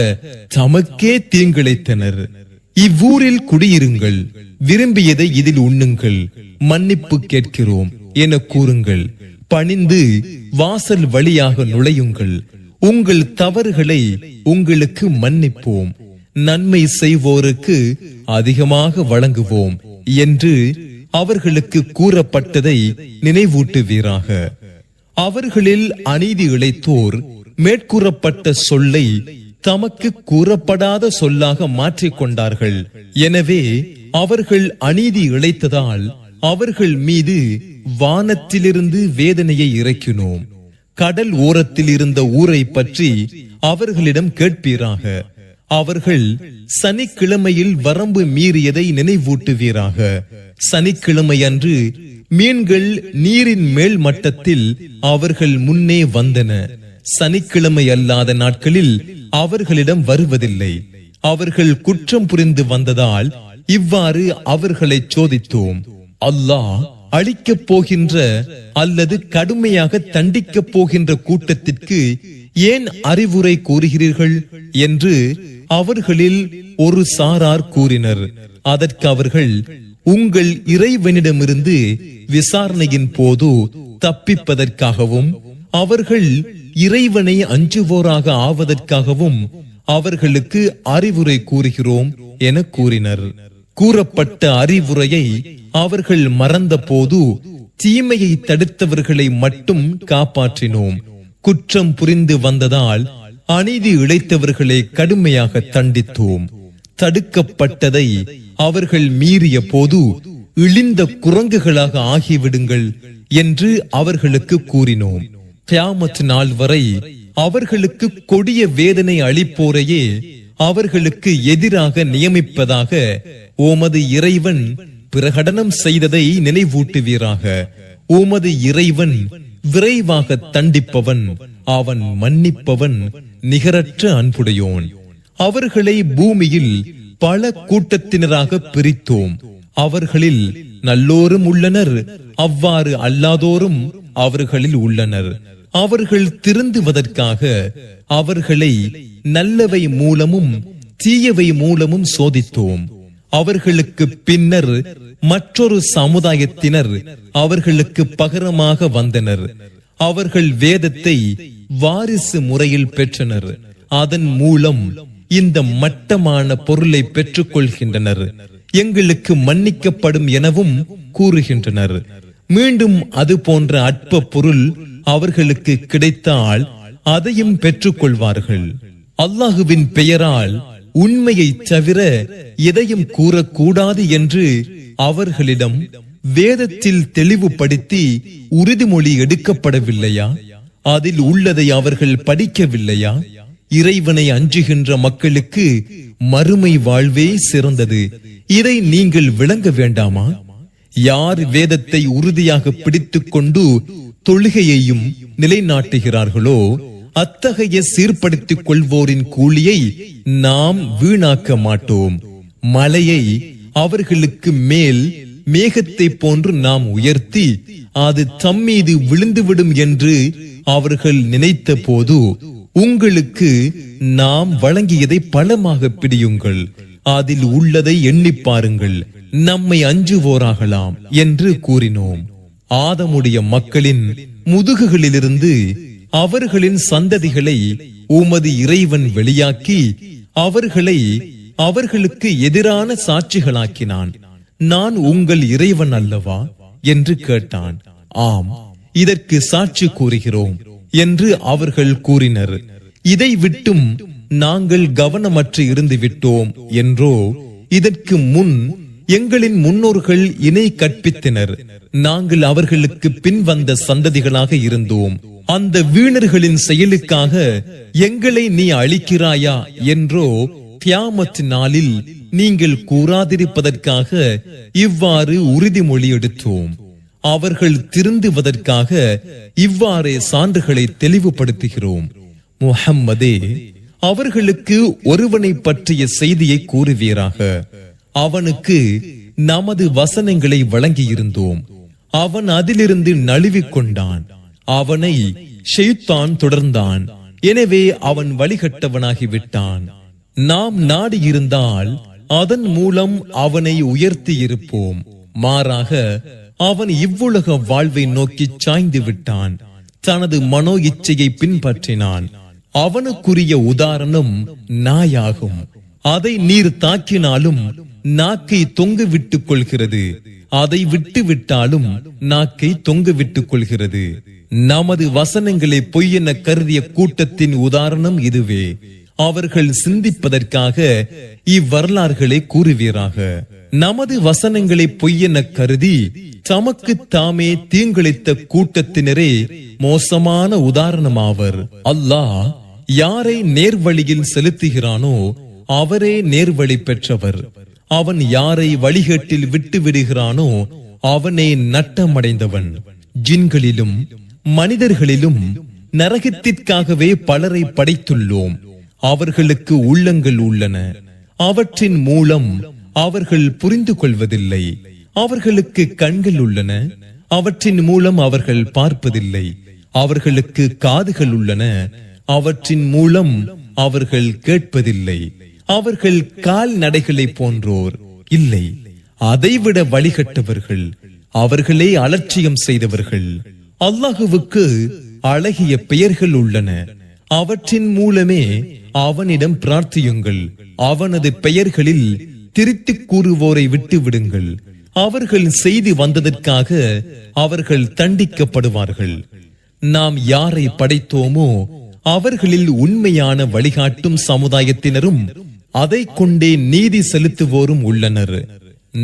Speaker 1: தமக்கே தீங்கிழைத்தனர். இவ்வூரில் குடியிருங்கள், விரும்பியதை இதில் உண்ணுங்கள், மன்னிப்பு கேட்கிறோம் என கூறுங்கள். பணிந்து வாசல் வழியாக நுழையுங்கள். உங்கள் தவறுகளை உங்களுக்கு மன்னிப்போம், நன்மை செய்வோருக்கு அதிகமாக வழங்குவோம் என்று அவர்களுக்கு கூறப்பட்டதை நினைவூட்டுவீராக. அவர்களில் அநீதி இழைத்தோர் மேற்கூறப்பட்ட சொல்லை தமக்கு கூறப்படாத சொல்லாக மாற்றிக்கொண்டார்கள். எனவே அவர்கள் அநீதி இழைத்ததால் அவர்கள் மீது வானத்திலிருந்து வேதனையை இறக்கினோம். கடல் ஓரத்தில் இருந்த ஊரை பற்றி அவர்களிடம் கேட்பீராக. அவர்கள் சனிக்கிழமையில் வரம்பு மீறியதை நினைவூட்டுவீராக. சனிக்கிழமை அன்று மீன்கள் நீரின் மேல் மட்டத்தில் அவர்கள் முன்னே வந்தன. சனிக்கிழமை அல்லாத நாட்களில் அவர்களிடம் வருவதில்லை. அவர்கள் குற்றம் புரிந்து வந்ததால் இவ்வாறு அவர்களை சோதித்தோம். அல்லாஹ் அழிக்கப் போகின்ற அல்லது கடுமையாக தண்டிக்கப் போகின்ற கூட்டத்திற்கு ஏன் அறிவுரை கூறுகிறீர்கள் என்று அவர்களில் ஒரு சாரார் கூறினர். அதற்கு அவர்கள், உங்கள் இறைவனிடமிருந்து விசாரணையின் போது தப்பிப்பதற்காகவும் அவர்கள் இறைவனை அஞ்சுவோராக ஆவதற்காகவும் அவர்களுக்கு அறிவுரை கூறுகிறோம் என கூறினர். கூறப்பட்ட அறிவுரையை அவர்கள் மறந்த போது தீமையை தடுத்தவர்களை மட்டும் காப்பாற்றினோம். குற்றம் புரிந்து வந்ததால் அநீதி இழைத்தவர்களை கடுமையாக தண்டித்தோம். தடுக்கப்பட்டதை அவர்கள் மீறிய போது இழிந்த குரங்குகளாக ஆகிவிடுங்கள் என்று அவர்களுக்கு கூறினோம். கியாமத் நாள் வரை அவர்களுக்கு கொடிய வேதனை அளிப்போரையே அவர்களுக்கு எதிராக நியமிப்பதாக உமது இறைவன் பிரகடனம் செய்ததை நினைவூட்டுவீராக. உமது இறைவன் விரைவாக தண்டிப்பவன், அவன் மன்னிப்பவன், நிகரற்ற அன்புடையோன். அவர்களை பூமியில் பல கூட்டத்தினராக பிரித்தோம். அவர்களில் நல்லோரும் உள்ளனர், அவ்வாறு அல்லாதோரும் அவர்களில் உள்ளனர். அவர்கள் திருந்துவதற்காக அவர்களை நல்லவை மூலமும் தீயவை மூலமும் சோதித்தோம். அவர்களுக்கு பின்னர் மற்றொரு சமுதாயத்தினர் அவர்களுக்கு பகரமாக வந்தனர். அவர்கள் வேதத்தை வாரிசு முறையில் பெற்றனர். அதன் மூலம் இந்த மட்டமான பொருளை பெற்றுக் கொள்கின்றனர். எங்களுக்கு மன்னிக்கப்படும் எனவும் கூறுகின்றனர். மீண்டும் அது போன்ற அற்ப பொருள் அவர்களுக்கு கிடைத்தால் அதையும் பெற்றுக் கொள்வார்கள். அல்லாஹுவின் பெயரால் உண்மையை தவிர எதையும் கூறக்கூடாது என்று அவர்களிடம் வேதத்தில் தெளிவுபடுத்தி உறுதிமொழி எடுக்கப்படவில்லையா? அதில் உள்ளதை அவர்கள் படிக்கவில்லையா? இறைவனை அஞ்சுகின்ற மக்களுக்கு மறுமை வாழ்வே சிறந்தது. இதை நீங்கள் விளங்க வேண்டாமா? யார் வேதத்தை உறுதியாக பிடித்துக் கொண்டு தொழுகையையும் நிலைநாட்டுகிறார்களோ அத்தகைய சீர்படுத்திக் கொள்வோரின் கூலியை நாம் வீணாக்க மாட்டோம். மலையை அவர்களுக்கு மேல் மேகத்தை போன்று நாம் உயர்த்தி அது தம்மீது விழுந்துவிடும் என்று அவர்கள் நினைத்த போது உங்களுக்கு நாம் வழங்கியதை பலமாக பிடியுங்கள், அதில் உள்ளதை எண்ணி பாருங்கள், நம்மை அஞ்சுவோராகலாம் என்று கூறினோம். ஆதமுடைய மக்களின் முதுகுகளிலிருந்து அவர்களின் சந்ததிகளை உமது இறைவன் வெளியாக்கி அவர்களை அவர்களுக்கு எதிரான சாட்சிகளாக்கினான். நான் உங்கள் இறைவன் அல்லவா என்று கேட்டான். ஆம், இதற்கு சாட்சி கூறுகிறோம் என்று அவர்கள் கூறினர். இதை விட்டும் நாங்கள் கவனமற்று இருந்து விட்டோம் என்றோ? இதற்கு முன் எங்களின் முன்னோர்கள் இணை கற்பித்தனர், நாங்கள் அவர்களுக்கு பின் வந்த சந்ததிகளாக இருந்தோம். அந்த வீணர்களின் செயலுக்காக எங்களை நீ அழிக்கிறாயா என்றோ? கியாமத் நாளில் நீங்கள் கூறாதிருப்பதற்காக இவ்வாறு உறுதிமொழி எடுத்தோம். அவர்கள் திருந்துவதற்காக இவ்வாறே சான்றுகளை தெளிவுபடுத்துகிறோம். முஹம்மதே, அவர்களுக்கு ஒருவனை பற்றிய செய்தியை கூறுவீராக. அவனுக்கு நமது வசனங்களை வழங்கியிருந்தோம். அவன் அதிலிருந்து நழுவிக் கொண்டான். அவனை ஷைத்தான் தொடர்ந்தான். எனவே அவன் வழிகட்டவனாகிவிட்டான். நாம் நாடி இருந்தால் அதன் மூலம் அவனை உயர்த்தி இருப்போம். மாறாக அவன் இவ்வுலக வாழ்வை நோக்கி சாய்ந்து விட்டான். தனது மனோ இச்சையை பின்பற்றினான். அவனுக்குரிய உதாரணம் நாயாகும். அதை நீர் தாக்கினாலும் நாக்கை தொங்க விட்டுக் கொள்கிறது, அதை விட்டு விட்டாலும் நாக்கை தொங்க விட்டுக் கொள்கிறது. நமது வசனங்களை பொய்யென கருதிய கூட்டத்தின் உதாரணம் இதுவே. அவர்கள் சிந்திப்பதற்காக இவ்வரலாறுகளை கூறுவீராக. நமது வசனங்களை பொய்யென கருதி தமக்கு தாமே தீங்கிழைத்த கூட்டத்தினரே மோசமான உதாரணமாவர். அல்லாஹ் யாரை நேர்வழியில் செலுத்துகிறானோ அவரே நேர்வழி பெற்றவர். அவன் யாரை வழிகேட்டில் விட்டு விடுகிறானோ அவனே நட்டமடைந்தவன். ஜின்களிலும் மனிதர்களிலும் நரகத்திற்காகவே பலரை படைத்துள்ளோம். அவர்களுக்கு உள்ளங்கள் உள்ளன, அவற்றின் மூலம் அவர்கள் புரிந்து கொள்வதில்லை. அவர்களுக்கு கண்கள் உள்ளன, அவற்றின் மூலம் அவர்கள் பார்ப்பதில்லை. அவர்களுக்கு காதுகள் உள்ளன, அவற்றின் மூலம் அவர்கள் கேட்பதில்லை. அவர்கள் கால்நடைகளை போன்றோர் இல்லை, அதைவிட வழிகட்டவர்கள். அவர்களே அலட்சியம் செய்தவர்கள். அல்லாஹுவுக்கு அழகிய பெயர்கள் உள்ளன, அவற்றின் மூலமே அவனிடம் பிரார்த்தியுங்கள். அவனது பெயர்களில் திருத்திக் கூறுவோரை விட்டு விடுங்கள். அவர்கள் செய்து வந்ததற்காக அவர்கள் தண்டிக்கப்படுவார்கள். நாம் யாரை படைத்தோமோ அவர்களில் உண்மையான வழிகாட்டும் சமுதாயத்தினரும் அதை கொண்டே நீதி செலுத்துவோரும் உள்ளனர்.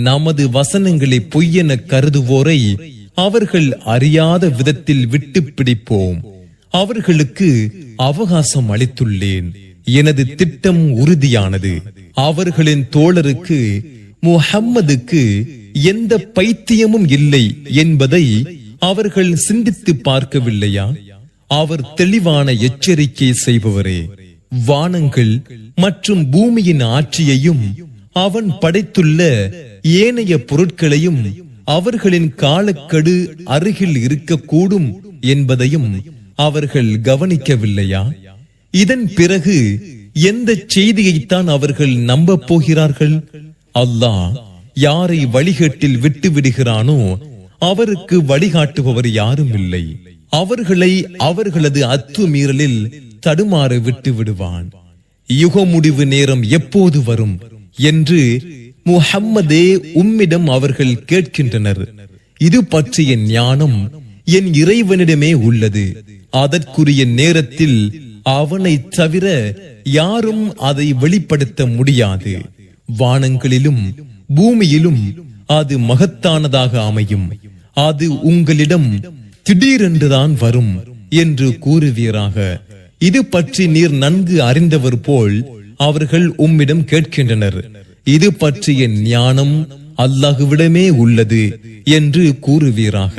Speaker 1: நமது வசனங்களை பொய்யென கருதுவோரை அவர்கள் அறியாத விதத்தில் விட்டு பிடிப்போம். அவர்களுக்கு அவகாசம் அளித்துள்ளேன். எனது திட்டம் உறுதியானது. அவர்களின் தோழருக்கு முஹம்மதுக்கு எந்த பைத்தியமும் இல்லை என்பதை அவர்கள் சிந்தித்து பார்க்கவில்லையா? அவர் தெளிவான எச்சரிக்கை செய்பவரே. வானங்கள் மற்றும் பூமியின் ஆட்சியையும் அவன் படைத்துள்ள ஏனைய பொருட்களையும் அவர்களின் காலக்கெடு அருகில் இருக்கக்கூடும் என்பதையும் அவர்கள் கவனிக்கவில்லையா? இதன் பிறகு எந்த செய்தியைத்தான் அவர்கள் நம்ப போகிறார்கள்? அல்லாஹ் யாரை வழிகேட்டில் விட்டு விடுகிறானோ அவருக்கு வழிகாட்டுபவர் யாரும் இல்லை. அவர்களை அவர்களது அத்துமீறலில் தடுமாற விட்டு விடுவான். யுக முடிவு நேரம் எப்போது வரும் என்று முஹம்மதே உம்மிடம் அவர்கள் கேட்கின்றனர். இது பற்றிய ஞானம் என் இறைவனிடமே உள்ளது. அதற்குரிய நேரத்தில் அவனை தவிர யாரும் அதை வெளிப்படுத்த முடியாது. வானங்களிலும் பூமியிலும் அது மகத்தானதாக அமையும். அது உங்களிடம் திடீரென்றுதான் வரும் என்று கூறுவீராக. இது பற்றி நீர் நன்கு அறிந்தவர் போல் அவர்கள் உம்மிடம் கேட்கின்றனர். இது பற்றிய ஞானம் அல்லாஹ்விடமே உள்ளது என்று கூறுவீராக.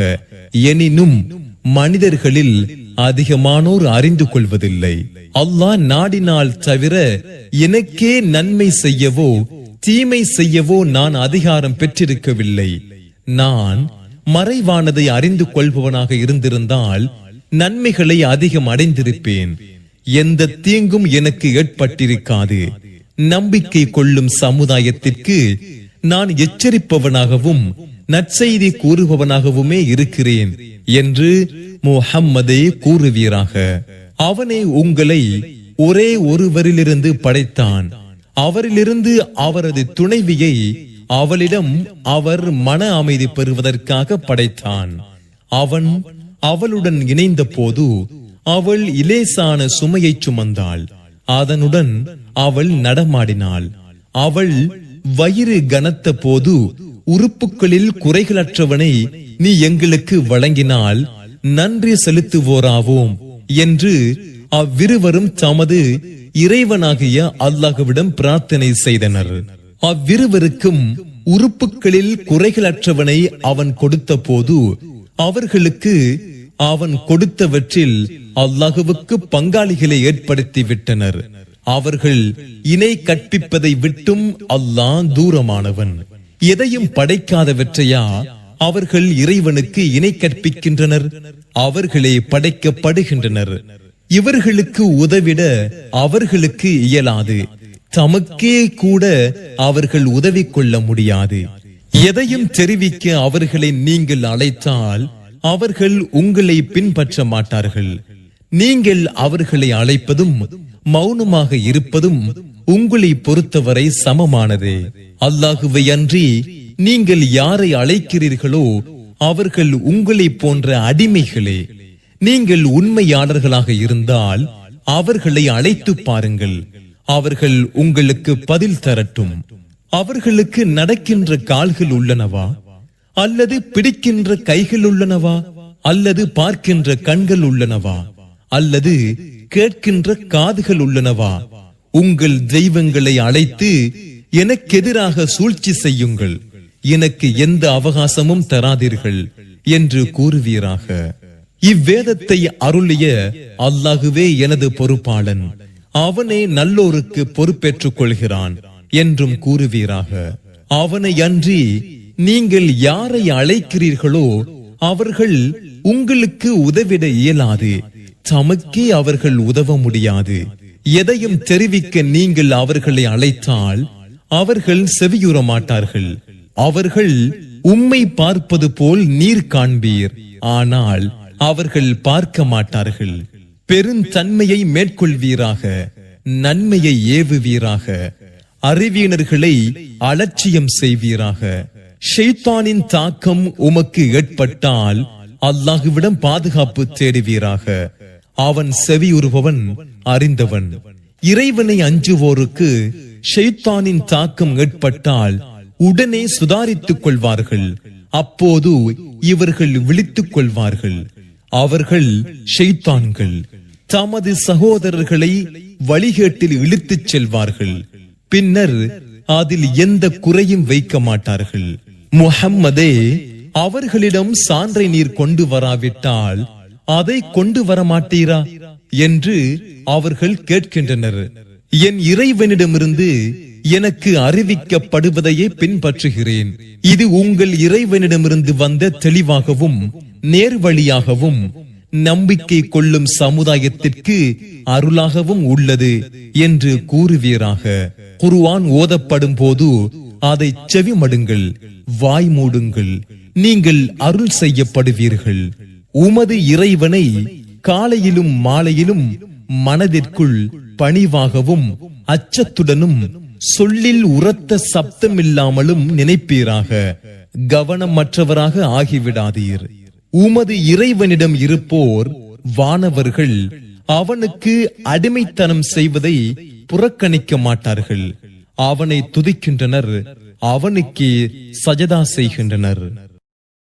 Speaker 1: எனினும் மனிதர்களில் அதிகமானோர் அறிந்து கொள்வதில்லை. அல்லாஹ் நாடினால் தவிர எனக்கே நன்மை செய்யவோ தீமை செய்யவோ நான் அதிகாரம் பெற்றிருக்கவில்லை. நான் மறைவானதை அறிந்து கொள்பவனாக இருந்திருந்தால் நன்மைகளை அதிகம் அடைந்திருப்பேன். எந்த தீங்கும் எனக்கு ஏற்பட்டிருக்காது. நம்பிக்கை கொள்ளும் சமுதாயத்திற்கு நான் எச்சரிப்பவனாகவும் நற்செய்தி கூறுபவனாகவுமே இருக்கிறேன் என்று முஹம்மதே கூறுவீராக. அவனே உங்களை ஒரே ஒருவரிலிருந்து படைத்தான். அவரிலிருந்து அவரது துணைவியை அவளிடம் அவர் மன அமைதி பெறுவதற்காக படைத்தான். அவன் அவளுடன் இணைந்த போது அவள் இலேசான சுமையை சுமந்தாள். அதனுடன் அவள் நடமாடினாள். அவள் வயிறு கனத்த போது உறுப்புகளில் குறைகளற்றவனை நீ எங்களுக்கு வழங்கினால் நன்றி செலுத்துவோராவோம் என்று அவ்விருவரும் தமது இறைவனாகிய அல்லாஹ்விடம் பிரார்த்தனை செய்தனர். அவ்விருவருக்கும் உறுப்புகளில் குறைகளற்றவனை அவன் கொடுத்த போது அவர்களுக்கு அவன் கொடுத்தவற்றில் அல்லாஹ்வுக்கு பங்காளிகளை ஏற்படுத்தி விட்டனர். அவர்கள் இணை கற்பிப்பதை விட்டும் அல்லாஹ் தூரமானவன். எதையும் படைக்காதவற்றையா அவர்கள் இறைவனுக்கு இணை கற்பிக்கின்றனர்? அவர்களே படைக்கப்படுகின்றனர். இவர்களுக்கு உதவிட அவர்களுக்கு இயலாது. தமக்கே கூட அவர்கள் உதவி கொள்ள முடியாது. எதையும் தெரிவிக்க அவர்களை நீங்கள் அழைத்தால் அவர்கள் உங்களை பின்பற்ற மாட்டார்கள். நீங்கள் அவர்களை அழைப்பதும் மௌனமாக இருப்பதும் உங்களை பொறுத்தவரை சமமானதே. அல்லாஹுவை அன்றி நீங்கள் யாரை அழைக்கிறீர்களோ அவர்கள் உங்களை போன்ற அடிமைகளே. நீங்கள் உண்மையாளர்களாக இருந்தால் அவர்களை அழைத்து பாருங்கள். அவர்கள் உங்களுக்கு பதில் தரட்டும். அவர்களுக்கு நடக்கின்ற கால்கள் உள்ளனவா, அல்லது பிடிக்கின்ற கைகள் உள்ளனவா, அல்லது பார்க்கின்ற கண்கள் உள்ளனவா, அல்லது கேட்கின்ற காதுகள் உள்ளனவா? உங்கள் தெய்வங்களை அழைத்து எனக்கு எதிராக சூழ்ச்சி செய்யுங்கள், எனக்கு எந்த அவகாசமும் தராதீர்கள் என்று கூறுவீராக. இவ்வேதத்தை அருளிய அல்லாஹுவே எனது பொறுப்பாளன், அவனே நல்லோருக்கு பொறுப்பேற்றுக் கொள்கிறான் என்றும் கூறுவீராக. அவனை அன்றி நீங்கள் யாரை அழைக்கிறீர்களோ அவர்கள் உங்களுக்கு உதவிட இயலாது. தமக்கே அவர்கள் உதவ முடியாது. எதையும் தெரிவிக்க நீங்கள் அவர்களை அழைத்தால் அவர்கள் செவியுற மாட்டார்கள். அவர்கள் உம்மை பார்ப்பது போல் நீர் காண்பீர், ஆனால் அவர்கள் பார்க்க மாட்டார்கள். பெருந்தன்மையை மேற்கொள்வீராக, நன்மையை ஏவுவீராக, அறிவியனர்களை அலட்சியம் செய்வீராக. ஷைத்தானின் தாக்கம் உமக்கு ஏற்பட்டால் அல்லாஹ்விடம் பாதுகாப்பு தேடுவீராக. அவன் செவியுறுபவன், அறிந்தவன். இறைவனை அஞ்சுவோருக்கு ஷைத்தானின் தாக்கம் ஏற்பட்டால் உடனே சுதாரித்துக் கொள்வார்கள். அப்போது இவர்கள் விழித்துக் கொள்வார்கள். அவர்கள் ஷைத்தான்கள் தமது சகோதரர்களை வழிகேட்டில் இழுத்துச் செல்வார்கள். பின்னர் அதில் எந்த குறையும் வைக்க மாட்டார்கள். முஹம்மதே, அவர்களிடம் சான்றை நீர் கொண்டு வராவிட்டால் அதை கொண்டு வர மாட்டீரா என்று அவர்கள் கேட்கின்றனர். என் இறைவனிடமிருந்து எனக்கு அறிவிக்கப்படுவதையே பின்பற்றுகிறேன். இது உங்கள் இறைவனிடமிருந்து வந்த தெளிவாகவும் நேர்வழியாகவும் நம்பிக்கை கொள்ளும் சமுதாயத்திற்கு அருளாகவும் உள்ளது என்று கூறுவீராக. குர்ஆன் ஓதப்படும் போது அதை செவிமடுங்கள், வாய் மூடுங்கள், நீங்கள் அருள் செய்யப்படுவீர்கள். உமது இறைவனை காலையிலும் மாலையிலும் மனதிற்குள் பணிவாகவும் அச்சத்துடனும் சொல்லில் உரத்த சப்தமில்லாமலும் நினைப்பீராக. கவனமற்றவராக ஆகிவிடாதீர். உமது இறைவனிடம் இருப்போர் வானவர்கள் அவனுக்கு அடிமைத்தனம் செய்வதை புறக்கணிக்க மாட்டார்கள். அவனை துதிக்கின்றனர், அவனுக்கே சஜதா செய்கின்றனர்.